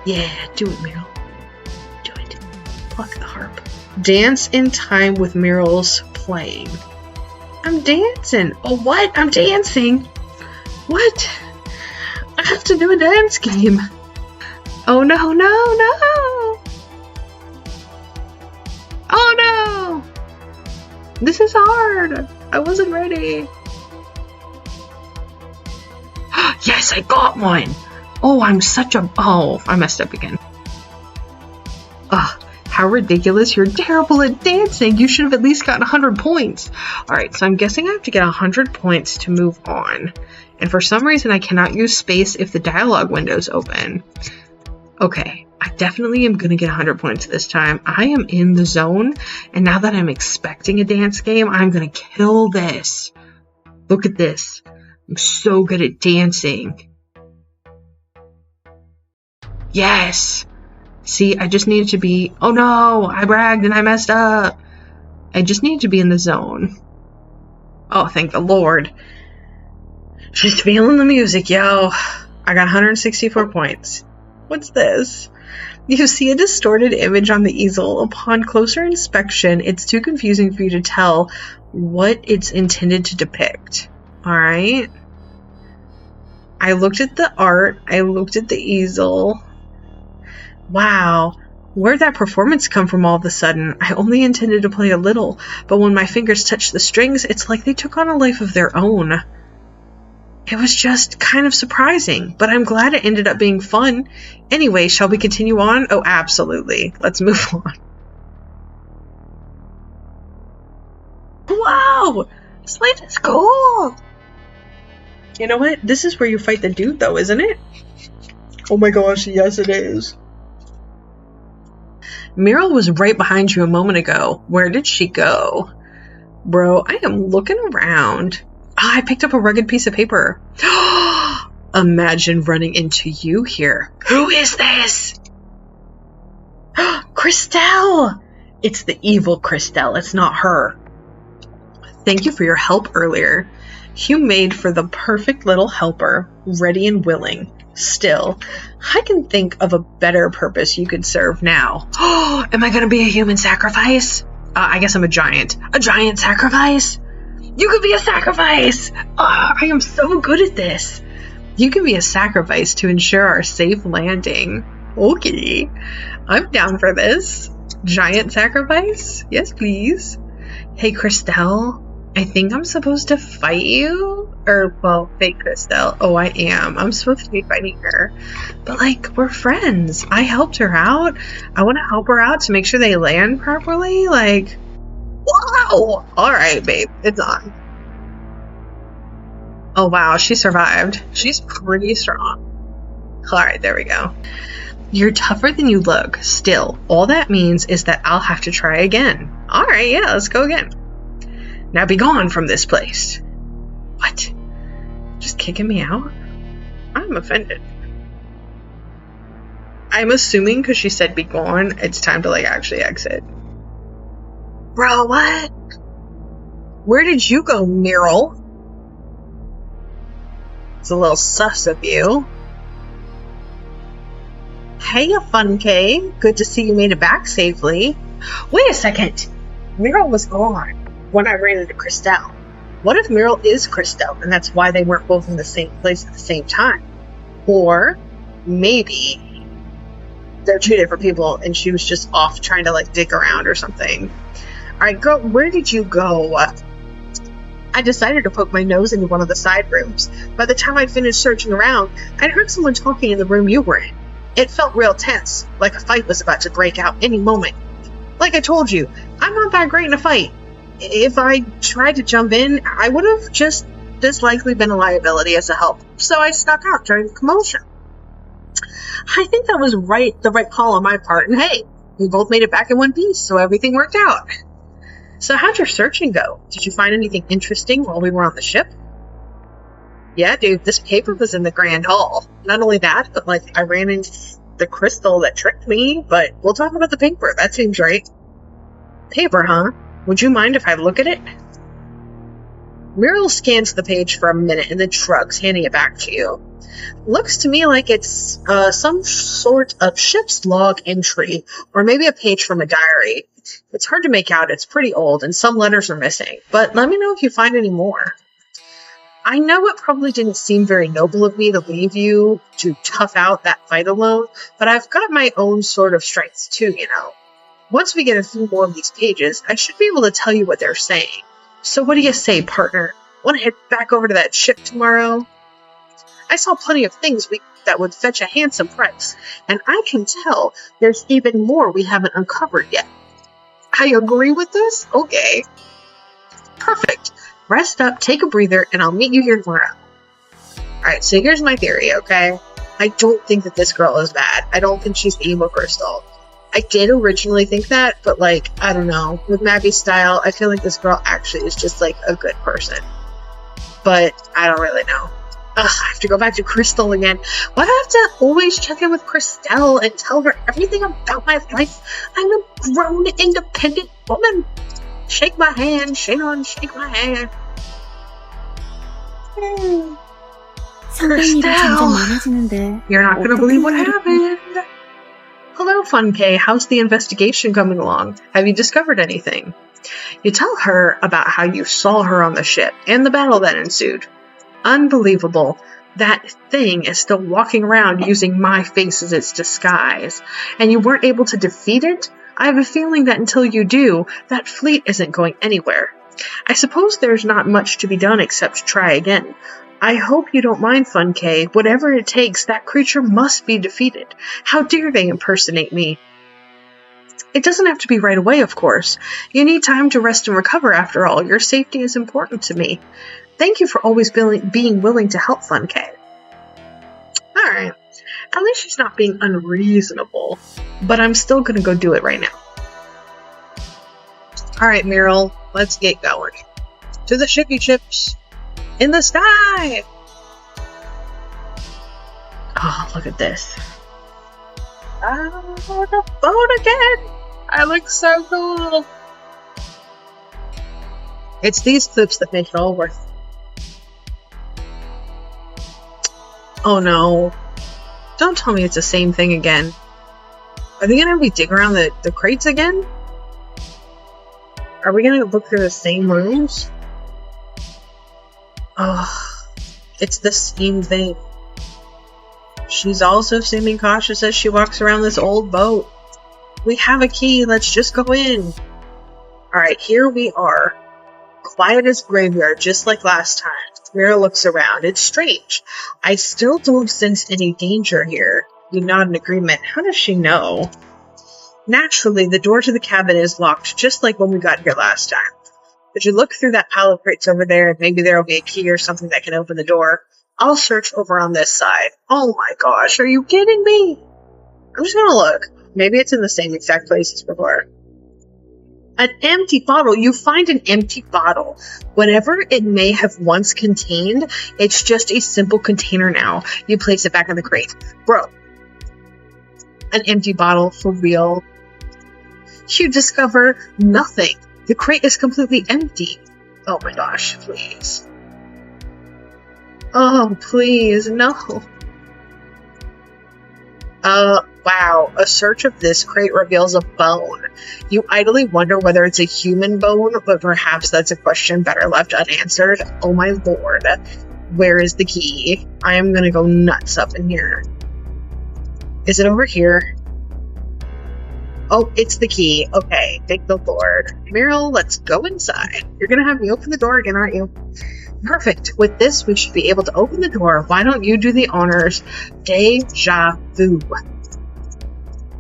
Yeah, do it, Meryl. Do it. Pluck the harp. Dance in time with murals playing. I'm dancing. Oh, what? I'm dancing. What? I have to do a dance game. Oh, no, no, no. Oh, no. This is hard. I wasn't ready. Yes, I got one. Oh, I'm such a... Oh, I messed up again. Ugh. How ridiculous. You're terrible at dancing. You should have at least gotten 100 points. Alright, so I'm guessing I have to get 100 points to move on. And for some reason, I cannot use space if the dialogue window's open. Okay, I definitely am going to get 100 points this time. I am in the zone. And now that I'm expecting a dance game, I'm going to kill this. Look at this. I'm so good at dancing. Yes! See, I just needed to be... Oh no! I bragged and I messed up! I just needed to be in the zone. Oh, thank the Lord. Just feeling the music, yo. I got 164 points. What's this? You see a distorted image on the easel. Upon closer inspection, it's too confusing for you to tell what it's intended to depict. Alright? I looked at the art. I looked at the easel. Wow, where'd that performance come from all of a sudden? I only intended to play a little, but when my fingers touched the strings, it's like they took on a life of their own. It was just kind of surprising, but I'm glad it ended up being fun. Anyway, shall we continue on? Oh, absolutely. Let's move on. Wow! This place is cool! You know what? This is where you fight the dude, though, isn't it? Oh my gosh, yes it is. Meryl was right behind you a moment ago. Where did she go? Bro, I am looking around. I picked up a rugged piece of paper. Imagine running into you here. Who is this? Christelle! It's the evil Christelle. It's not her. Thank you for your help earlier. You made for the perfect little helper, ready and willing. Still, I can think of a better purpose you could serve now. Oh, am I going to be a human sacrifice? I guess I'm a giant. A giant sacrifice? You could be a sacrifice! I am so good at this. You can be a sacrifice to ensure our safe landing. Okay, I'm down for this. Giant sacrifice? Yes, please. Hey, Christelle. I think I'm supposed to fight you? Or, well, fake Christelle. Oh, I am. I'm supposed to be fighting her. But, like, we're friends. I helped her out. I want to help her out to make sure they land properly. Like, wow! Alright, babe. It's on. Oh, wow. She survived. She's pretty strong. Alright, there we go. You're tougher than you look. Still, all that means is that I'll have to try again. Alright, yeah, let's go again. Now be gone from this place. What? Just kicking me out? I'm offended. I'm assuming because she said be gone, it's time to, like, actually exit. Bro, what? Where did you go, Meryl? It's a little sus of you. Hey, you fun K. Good to see you made it back safely. Wait a second. Meryl was gone when I ran into Christelle. What if Meryl is Christelle and that's why they weren't both in the same place at the same time? Or maybe they're two different people and she was just off trying to, like, dig around or something. Alright, girl, where did you go? I decided to poke my nose into one of the side rooms. By the time I'd finished searching around, I'd heard someone talking in the room you were in. It felt real tense, like a fight was about to break out any moment. Like I told you, I'm not that great in a fight. If I tried to jump in, I would have just as likely been a liability as a help, so I snuck out during the commotion. I think that was the right call on my part, and hey, we both made it back in one piece, so everything worked out. So how'd your searching go? Did you find anything interesting while we were on the ship? Yeah, dude, this paper was in the Grand Hall. Not only that, but, like, I ran into the crystal that tricked me, but we'll talk about the paper. That seems right. Paper, huh? Would you mind if I look at it? Muriel scans the page for a minute and then shrugs, handing it back to you. Looks to me like it's some sort of ship's log entry, or maybe a page from a diary. It's hard to make out, it's pretty old, and some letters are missing, but let me know if you find any more. I know it probably didn't seem very noble of me to leave you to tough out that fight alone, but I've got my own sort of strengths too, you know. Once we get a few more of these pages, I should be able to tell you what they're saying. So what do you say, partner? Want to head back over to that ship tomorrow? I saw plenty of things that would fetch a handsome price, and I can tell there's even more we haven't uncovered yet. I agree with this? Okay. Perfect. Rest up, take a breather, and I'll meet you here tomorrow. Alright, so here's my theory, okay? I don't think that this girl is bad. I don't think she's the emo crystal. I did originally think that, but like, I don't know. With Maggie's style, I feel like this girl actually is just like a good person. But I don't really know. Ugh, I have to go back to Crystal again. Why do I have to always check in with Christelle and tell her everything about my life? I'm a grown, independent woman. Shake my hand, Shannon, shake my hand. Christelle, you're not gonna believe what happened. Hello, Fun K. How's the investigation coming along? Have you discovered anything? You tell her about how you saw her on the ship and the battle that ensued. Unbelievable. That thing is still walking around using my face as its disguise, and you weren't able to defeat it? I have a feeling that until you do, that fleet isn't going anywhere. I suppose there's not much to be done except to try again. I hope you don't mind, Fun K. Whatever it takes, that creature must be defeated. How dare they impersonate me? It doesn't have to be right away, of course. You need time to rest and recover, after all. Your safety is important to me. Thank you for always being willing to help, Fun K. Alright. At least she's not being unreasonable. But I'm still gonna go do it right now. Alright, Muriel. Let's get going. To the shippy chips. In the sky! Oh, look at this. I'm on the boat again! I look so cool! It's these clips that make it all worth it. Oh no. Don't tell me it's the same thing again. Are they gonna be digging around the crates again? Are we gonna look through the same rooms? Oh, it's the same thing. She's also seeming cautious as she walks around this old boat. We have a key, let's just go in. Alright, here we are. Quiet as graveyard, just like last time. Mira looks around. It's strange. I still don't sense any danger here. You nod in agreement. How does she know? Naturally, the door to the cabin is locked, just like when we got here last time. But you look through that pile of crates over there, and maybe there'll be a key or something that can open the door. I'll search over on this side. Oh my gosh, are you kidding me? I'm just gonna look. Maybe it's in the same exact place as before. An empty bottle. You find an empty bottle. Whatever it may have once contained, it's just a simple container now. You place it back in the crate. Bro. An empty bottle, for real. You discover nothing. The crate is completely empty. Oh my gosh, please. Oh, please, no. Wow. A search of this crate reveals a bone. You idly wonder whether it's a human bone, but perhaps that's a question better left unanswered. Oh my lord. Where is the key? I am gonna go nuts up in here. Is it over here? Oh, it's the key. Okay, thank the Lord. Muriel, let's go inside. You're gonna have me open the door again, aren't you? Perfect. With this, we should be able to open the door. Why don't you do the honors? Deja vu.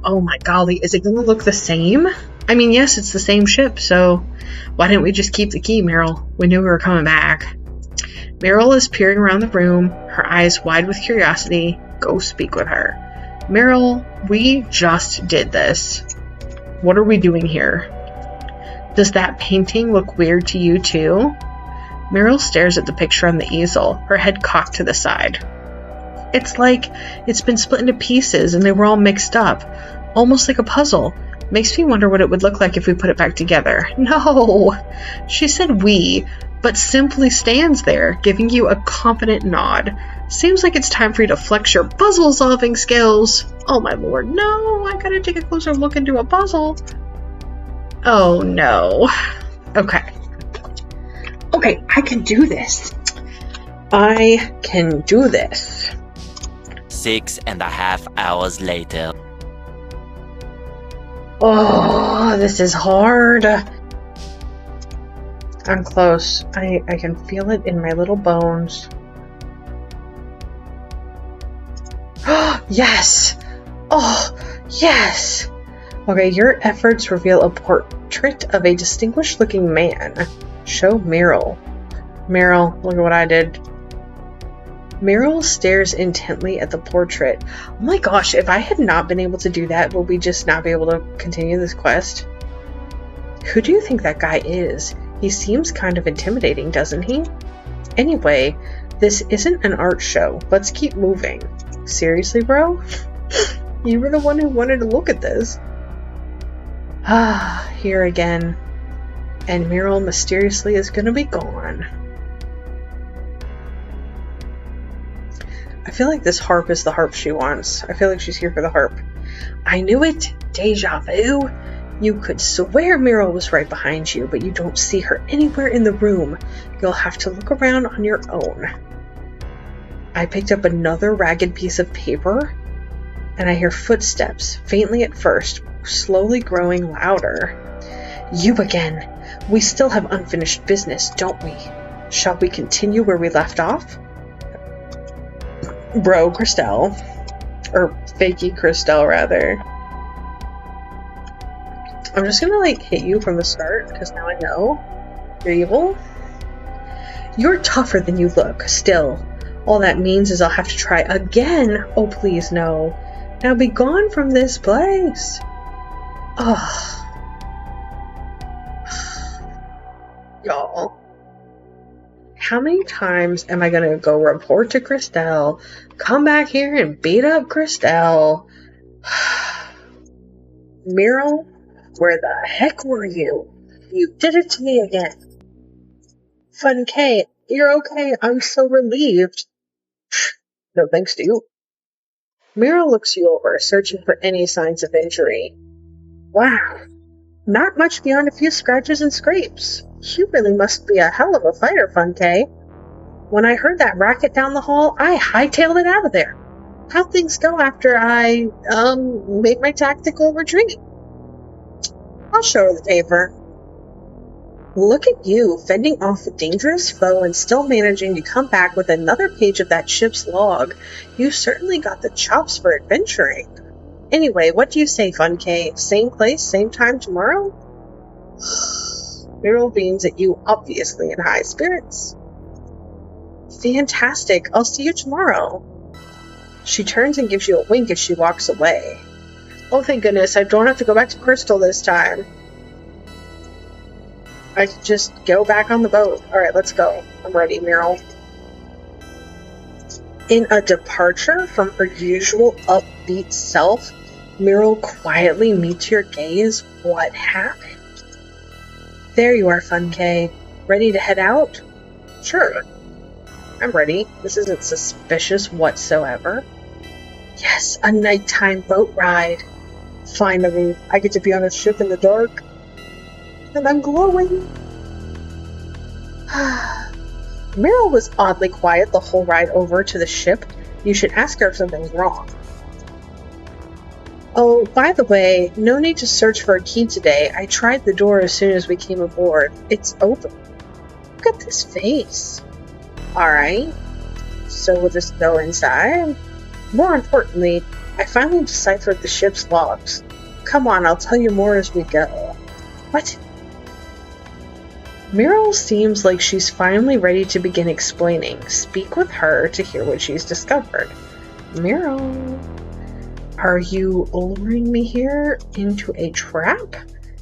Oh my golly, is it gonna look the same? I mean, yes, it's the same ship, so why didn't we just keep the key, Muriel? We knew we were coming back. Muriel is peering around the room, her eyes wide with curiosity. Go speak with her. Muriel, we just did this. What are we doing here? Does that painting look weird to you too? Muriel stares at the picture on the easel, her head cocked to the side. It's like it's been split into pieces and they were all mixed up, almost like a puzzle. Makes me wonder what it would look like if we put it back together. No! She said we. but simply stands there, giving you a confident nod. Seems like it's time for you to flex your puzzle-solving skills. Oh my lord, no! I gotta take a closer look into a puzzle. Oh no. Okay. Okay, I can do this. I can do this. 6.5 hours later. Oh, this is hard. I'm close. I can feel it in my little bones. Yes! Oh, yes! Okay, your efforts reveal a portrait of a distinguished-looking man. Show Meryl. Meryl, look at what I did. Meryl stares intently at the portrait. Oh my gosh, if I had not been able to do that, will we just not be able to continue this quest? Who do you think that guy is? He seems kind of intimidating, doesn't he? Anyway, this isn't an art show. Let's keep moving. Seriously, bro? You were the one who wanted to look at this. Ah, here again. And Meryl mysteriously is gonna be gone. I feel like this harp is the harp she wants. I feel like she's here for the harp. I knew it! Deja vu! You could swear Meryl was right behind you, but you don't see her anywhere in the room. You'll have to look around on your own. I picked up another ragged piece of paper, and I hear footsteps, faintly at first, slowly growing louder. You again! We still have unfinished business, don't we? Shall we continue where we left off? Bro, Christelle. Or fakey Christelle, rather. I'm just gonna, hit you from the start, because now I know you're evil. You're tougher than you look, still. All that means is I'll have to try again. Oh, please, no. Now be gone from this place. Ugh. Y'all. How many times am I gonna go report to Christelle, come back here and beat up Christelle? Meryl, where the heck were you? You did it to me again. Fun K, you're okay. I'm so relieved. No thanks to you. Meryl looks you over, searching for any signs of injury. Wow. Not much beyond a few scratches and scrapes. You really must be a hell of a fighter, Fun K. When I heard that racket down the hall, I hightailed it out of there. How'd things go after I, made my tactical retreat? I'll show her the paper. Look at you, fending off a dangerous foe and still managing to come back with another page of that ship's log. You certainly got the chops for adventuring. Anyway, what do you say, Fun K? Same place, same time tomorrow? Meryl beams at you, obviously in high spirits. Fantastic, I'll see you tomorrow. She turns and gives you a wink as she walks away. Oh, thank goodness, I don't have to go back to Crystal this time. I can just go back on the boat. Alright, let's go. I'm ready, Meryl. In a departure from her usual upbeat self, Meryl quietly meets your gaze. What happened? There you are, Fun K. Ready to head out? Sure. I'm ready. This isn't suspicious whatsoever. Yes, a nighttime boat ride. Finally, I get to be on a ship in the dark. And I'm glowing. Meryl was oddly quiet the whole ride over to the ship. You should ask her if something's wrong. Oh, by the way, no need to search for a key today. I tried the door as soon as we came aboard. It's open. Look at this face. Alright, so we'll just go inside. More importantly, I finally deciphered the ship's logs. Come on, I'll tell you more as we go. What? Meryl seems like she's finally ready to begin explaining. Speak with her to hear what she's discovered. Meryl, are you luring me here into a trap?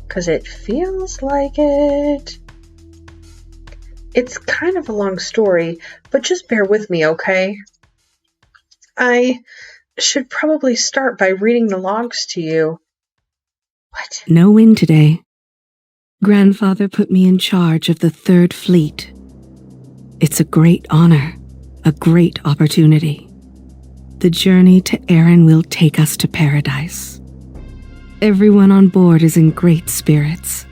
'Cause it feels like it. It's kind of a long story, but just bear with me, okay? I should probably start by reading the logs to you. No wind today. Grandfather put me in charge of the 3rd Fleet. It's a great honor, a great opportunity. The journey to Erin will take us to paradise. Everyone on board is in great spirits.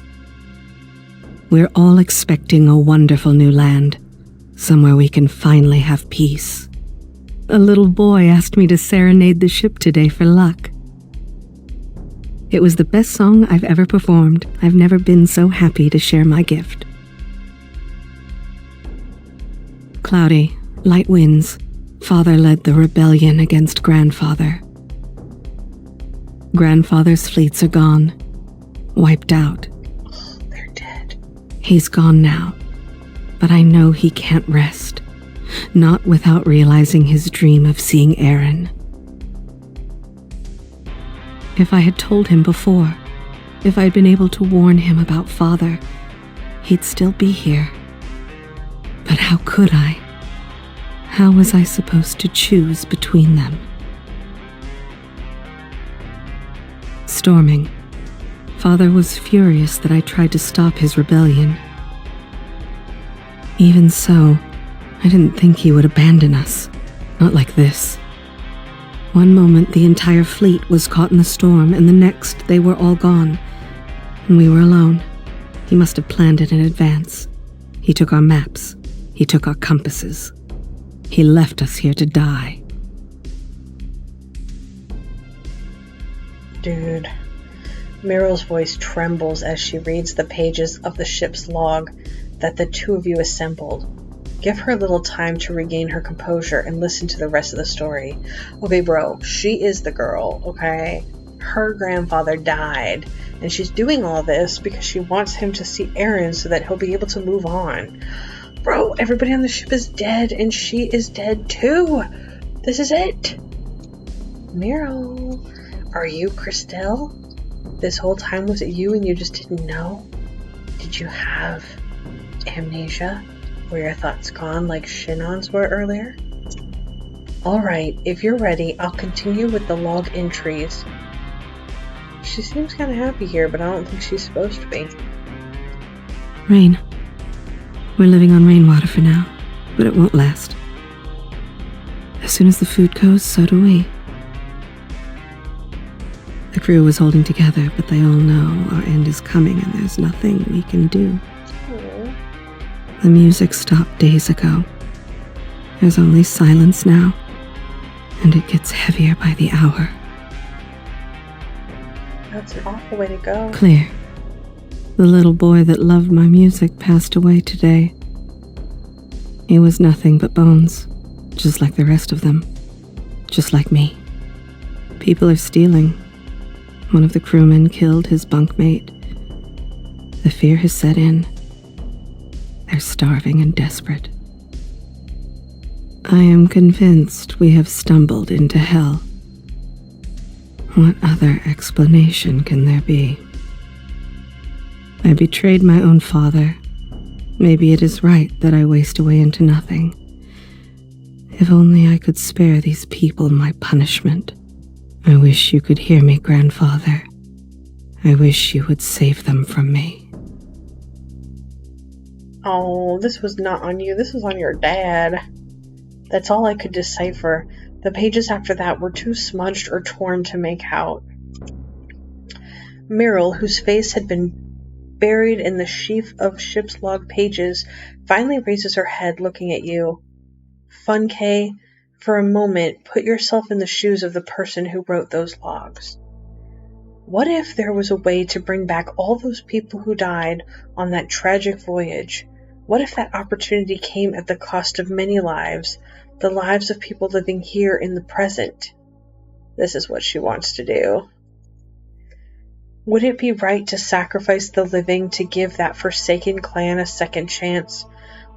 We're all expecting a wonderful new land, somewhere we can finally have peace. A little boy asked me to serenade the ship today for luck. It was the best song I've ever performed. I've never been so happy to share my gift. Cloudy, light winds. Father led the rebellion against Grandfather. Grandfather's fleets are gone, wiped out. They're dead. He's gone now, but I know he can't rest, not without realizing his dream of seeing Erin. If I had told him before, if I'd been able to warn him about Father, he'd still be here. But how could I? How was I supposed to choose between them? Storming. Father was furious that I tried to stop his rebellion. Even so, I didn't think he would abandon us. Not like this. One moment the entire fleet was caught in the storm, and the next they were all gone, and we were alone. He must have planned it in advance. He took our maps. He took our compasses. He left us here to die. Dude. Meryl's voice trembles as she reads the pages of the ship's log that the two of you assembled. Give her a little time to regain her composure and listen to the rest of the story. Okay, bro, she is the girl, okay? Her grandfather died, and she's doing all this because she wants him to see Erin so that he'll be able to move on. Bro, everybody on the ship is dead, and she is dead too. This is it. Meryl, are you Christelle? This whole time was it you and you just didn't know? Did you have amnesia? Were your thoughts gone like Shinon's were earlier? Alright, if you're ready, I'll continue with the log entries. She seems kind of happy here, but I don't think she's supposed to be. Rain. We're living on rainwater for now, but it won't last. As soon as the food goes, so do we. The crew was holding together, but they all know our end is coming and there's nothing we can do. Aww. The music stopped days ago. There's only silence now, and it gets heavier by the hour. That's an awful way to go. Clear. The little boy that loved my music passed away today. He was nothing but bones, just like the rest of them. Just like me. People are stealing. One of the crewmen killed his bunkmate. The fear has set in. They're starving and desperate. I am convinced we have stumbled into hell. What other explanation can there be? I betrayed my own father. Maybe it is right that I waste away into nothing. If only I could spare these people my punishment. I wish you could hear me, Grandfather. I wish you would save them from me. Oh, this was not on you. This was on your dad. That's all I could decipher. The pages after that were too smudged or torn to make out. Meryl, whose face had been buried in the sheaf of ship's log pages, finally raises her head, looking at you. Fun-K, for a moment, put yourself in the shoes of the person who wrote those logs. What if there was a way to bring back all those people who died on that tragic voyage? What if that opportunity came at the cost of many lives, the lives of people living here in the present? This is what she wants to do. Would it be right to sacrifice the living to give that forsaken clan a second chance?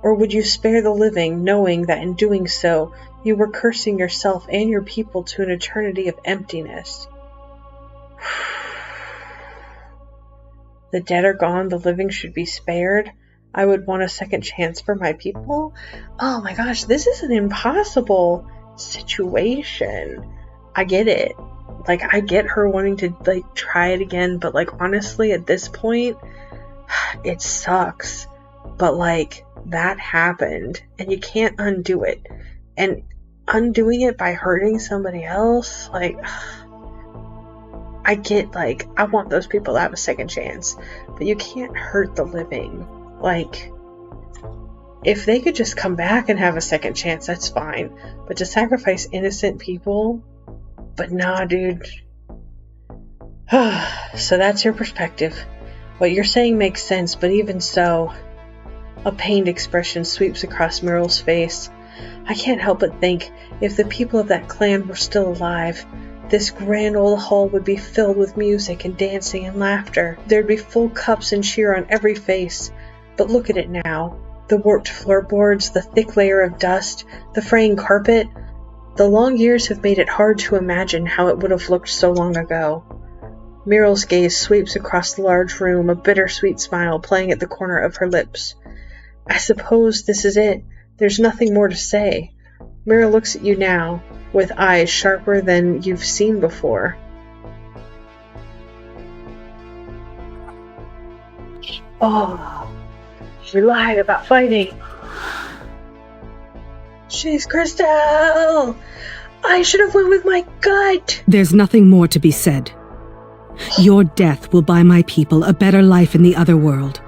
Or would you spare the living, knowing that in doing so, you were cursing yourself and your people to an eternity of emptiness? The dead are gone, the living should be spared. I would want a second chance for my people. Oh my gosh, this is an impossible situation. I get it. Like, I get her wanting to, like, try it again, but, like, honestly, at this point, it sucks. But, like, that happened, and you can't undo it. And undoing it by hurting somebody else, like, I get, like, I want those people to have a second chance, but you can't hurt the living. Like, if they could just come back and have a second chance, that's fine. But to sacrifice innocent people, but nah, dude. So that's your perspective. What you're saying makes sense, but even so, a pained expression sweeps across Muriel's face. I can't help but think, if the people of that clan were still alive, this grand old hall would be filled with music and dancing and laughter. There'd be full cups and cheer on every face. But look at it now. The warped floorboards, the thick layer of dust, the fraying carpet. The long years have made it hard to imagine how it would have looked so long ago. Muriel's gaze sweeps across the large room, a bittersweet smile playing at the corner of her lips. I suppose this is it. There's nothing more to say. Muriel looks at you now, with eyes sharper than you've seen before. Oh, she lied about fighting. She's Crystal! I should have went with my gut! There's nothing more to be said. Your death will buy my people a better life in the other world.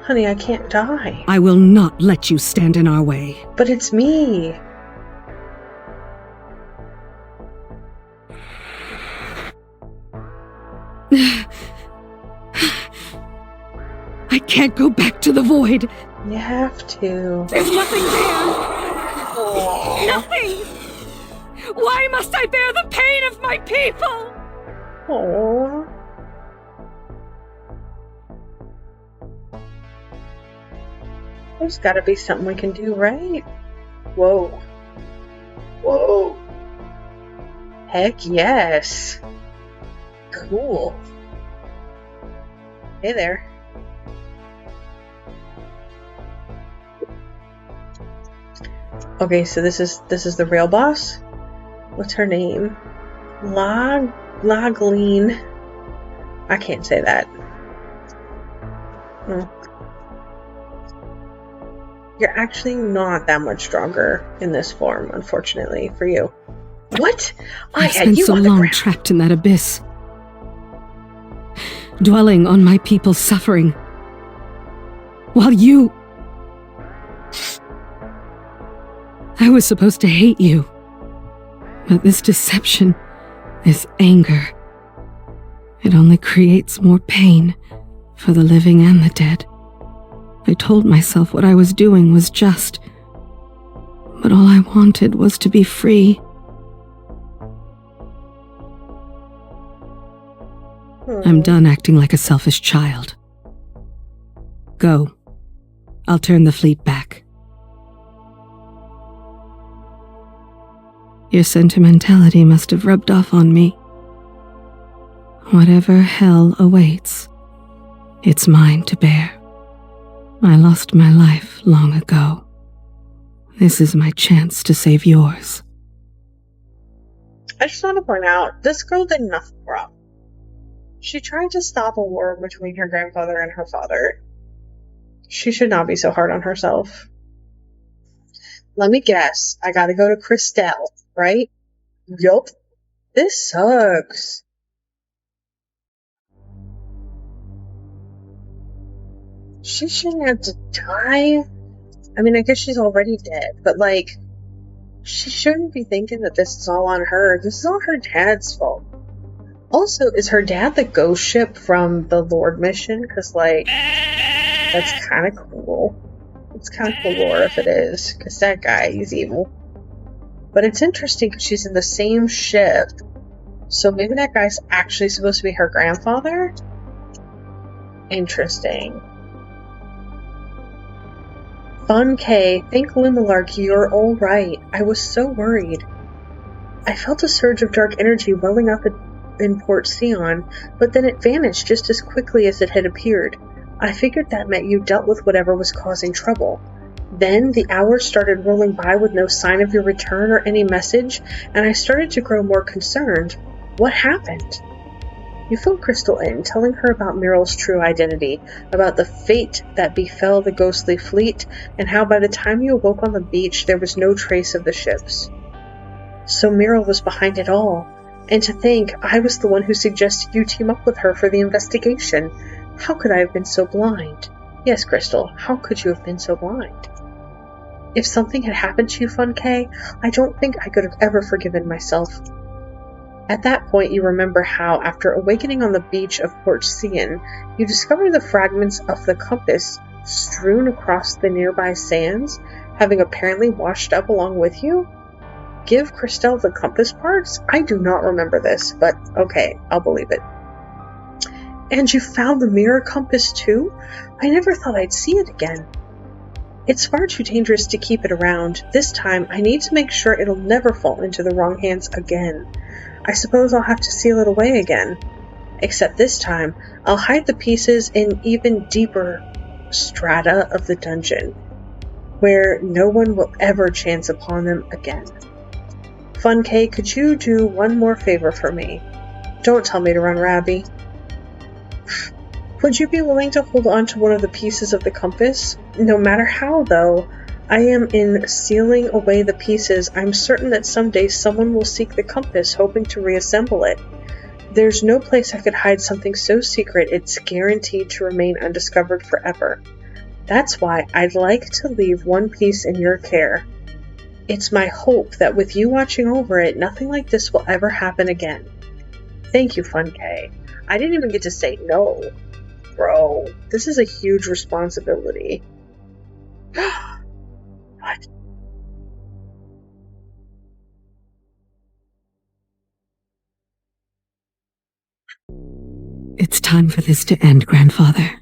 Honey, I can't die. I will not let you stand in our way. But it's me. I can't go back to the void. You have to. There's nothing there. Nothing. Why must I bear the pain of my people? Aww. There's gotta be something we can do, right? Whoa. Whoa. Heck yes. Cool. Hey there. Okay, so this is the real boss. What's her name? Lagleen. I can't say that. You're actually not that much stronger in this form, unfortunately, for you. What? I had spent you so on the long ground. trapped in that abyss, dwelling on my people's suffering, while you... I was supposed to hate you, but this deception, this anger, it only creates more pain for the living and the dead. I told myself what I was doing was just, but all I wanted was to be free. I'm done acting like a selfish child. Go. I'll turn the fleet back. Your sentimentality must have rubbed off on me. Whatever hell awaits, it's mine to bear. I lost my life long ago. This is my chance to save yours. I just want to point out, this girl did nothing wrong. She tried to stop a war between her grandfather and her father. She should not be so hard on herself. Let me guess. I gotta go to Christelle, right? Yup. This sucks. She shouldn't have to die. I mean, I guess she's already dead, but like, she shouldn't be thinking that this is all on her. This is all her dad's fault. Also, is her dad the ghost ship from the Lord mission? Because, like, that's kind of cool. It's kind of cool lore if it is, because that guy, he's evil. But it's interesting because she's in the same ship, so maybe that guy's actually supposed to be her grandfather? Interesting. Fun K, thank Limelark, you're alright. I was so worried. I felt a surge of dark energy welling up in Port Sion, but then it vanished just as quickly as it had appeared. I figured that meant you dealt with whatever was causing trouble. Then the hours started rolling by with no sign of your return or any message, and I started to grow more concerned. What happened? You fill Crystal in, telling her about Muriel's true identity, about the fate that befell the ghostly fleet, and how by the time you awoke on the beach there was no trace of the ships. So Muriel was behind it all. And to think I was the one who suggested you team up with her for the investigation. How could I have been so blind? Yes, Crystal, how could you have been so blind? If something had happened to you, Fun K, I don't think I could have ever forgiven myself. At that point, you remember how, after awakening on the beach of Port Cian, you discover the fragments of the compass strewn across the nearby sands, having apparently washed up along with you? Give Christelle the compass parts? I do not remember this, but okay, I'll believe it. And you found the mirror compass too? I never thought I'd see it again. It's far too dangerous to keep it around. This time, I need to make sure it'll never fall into the wrong hands again. I suppose I'll have to seal it away again. Except this time, I'll hide the pieces in even deeper strata of the dungeon, where no one will ever chance upon them again. Fun K, could you do one more favor for me? Don't tell me to run Rabby. Would you be willing to hold on to one of the pieces of the compass? No matter how, though, I am in sealing away the pieces. I'm certain that someday someone will seek the compass, hoping to reassemble it. There's no place I could hide something so secret it's guaranteed to remain undiscovered forever. That's why I'd like to leave one piece in your care. It's my hope that with you watching over it, nothing like this will ever happen again. Thank you, Fun K. I didn't even get to say no. Bro, this is a huge responsibility. What? It's time for this to end, Grandfather.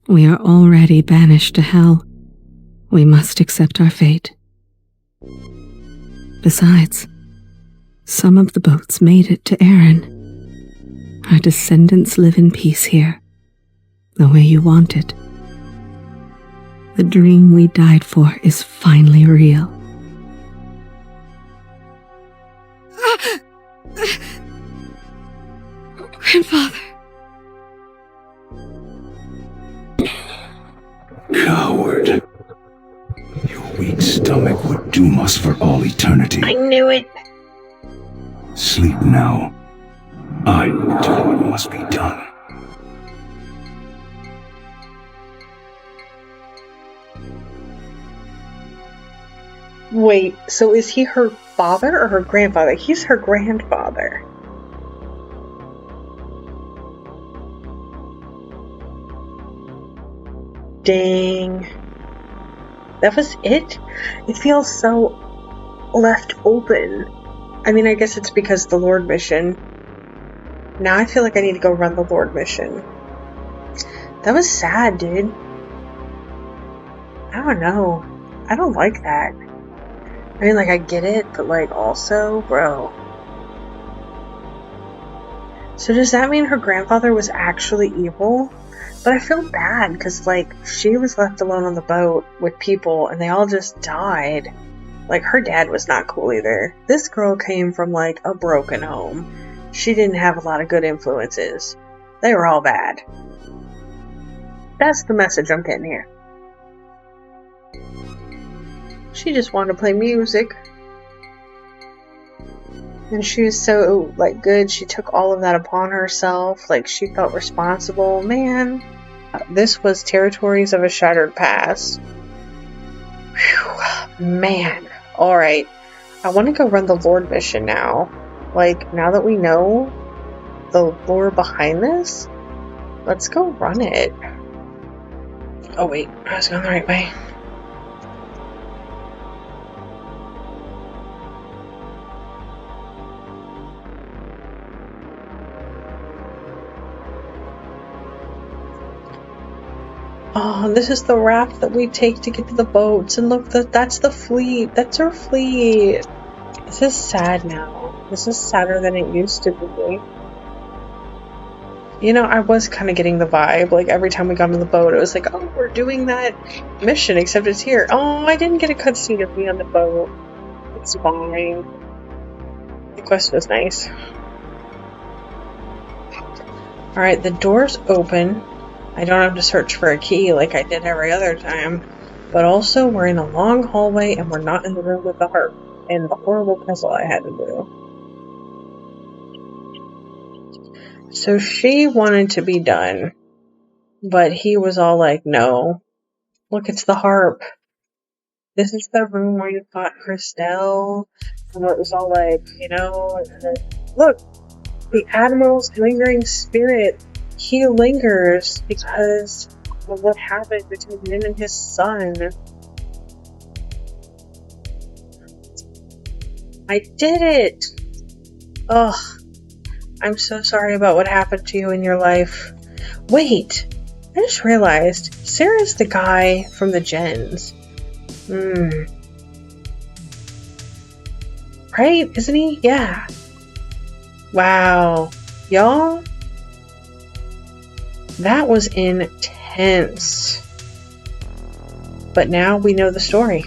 We are already banished to hell. We must accept our fate. Besides, some of the boats made it to Erin. Our descendants live in peace here, the way you want it. The dream we died for is finally real. Grandfather. Coward. Your weak stomach would doom us for all eternity. I knew it. Sleep now. I will do what must be done. Wait, so is he her father or her grandfather? He's her grandfather. Dang. That was it? It feels so left open. I mean, I guess it's because the Lord mission. Now I feel like I need to go run the Lord mission. That was sad, dude. I don't know. I don't like that. I mean, like, I get it, but, like, also, bro. So does that mean her grandfather was actually evil? But I feel bad, because, like, she was left alone on the boat with people, and they all just died. Like, her dad was not cool either. This girl came from, like, a broken home. She didn't have a lot of good influences. They were all bad. That's the message I'm getting here. She just wanted to play music. And she was so, like, good. She took all of that upon herself. Like, she felt responsible. Man, this was Territories of a Shattered Past. Whew. Man. Alright. I want to go run the Lord mission now. Like, now that we know the lore behind this, let's go run it. Oh, wait. I was going the right way. Oh, this is the raft that we take to get to the boats. And look, that's the fleet. That's our fleet. This is sad now. This is sadder than it used to be. You know, I was kind of getting the vibe. Like, every time we got on the boat, it was like, oh, we're doing that mission, except it's here. Oh, I didn't get a cutscene of me on the boat. It's fine. The quest was nice. Alright, the door's open. I don't have to search for a key like I did every other time. But also, we're in a long hallway and we're not in the room with the harp and the horrible puzzle I had to do. So she wanted to be done, but he was all like, no. Look, it's the harp. This is the room where you fought Christelle. And it was all like, look, the Admiral's lingering spirit, he lingers because of what happened between him and his son. I did it! Ugh. I'm so sorry about what happened to you in your life. Wait, I just realized Sarah's the guy from the gens. Right? Isn't he? Yeah. Wow. Y'all? That was intense. But now we know the story.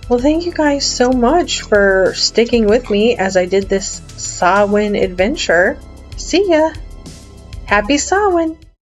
Well, thank you guys so much for sticking with me as I did this Samhain adventure. See ya! Happy Samhain!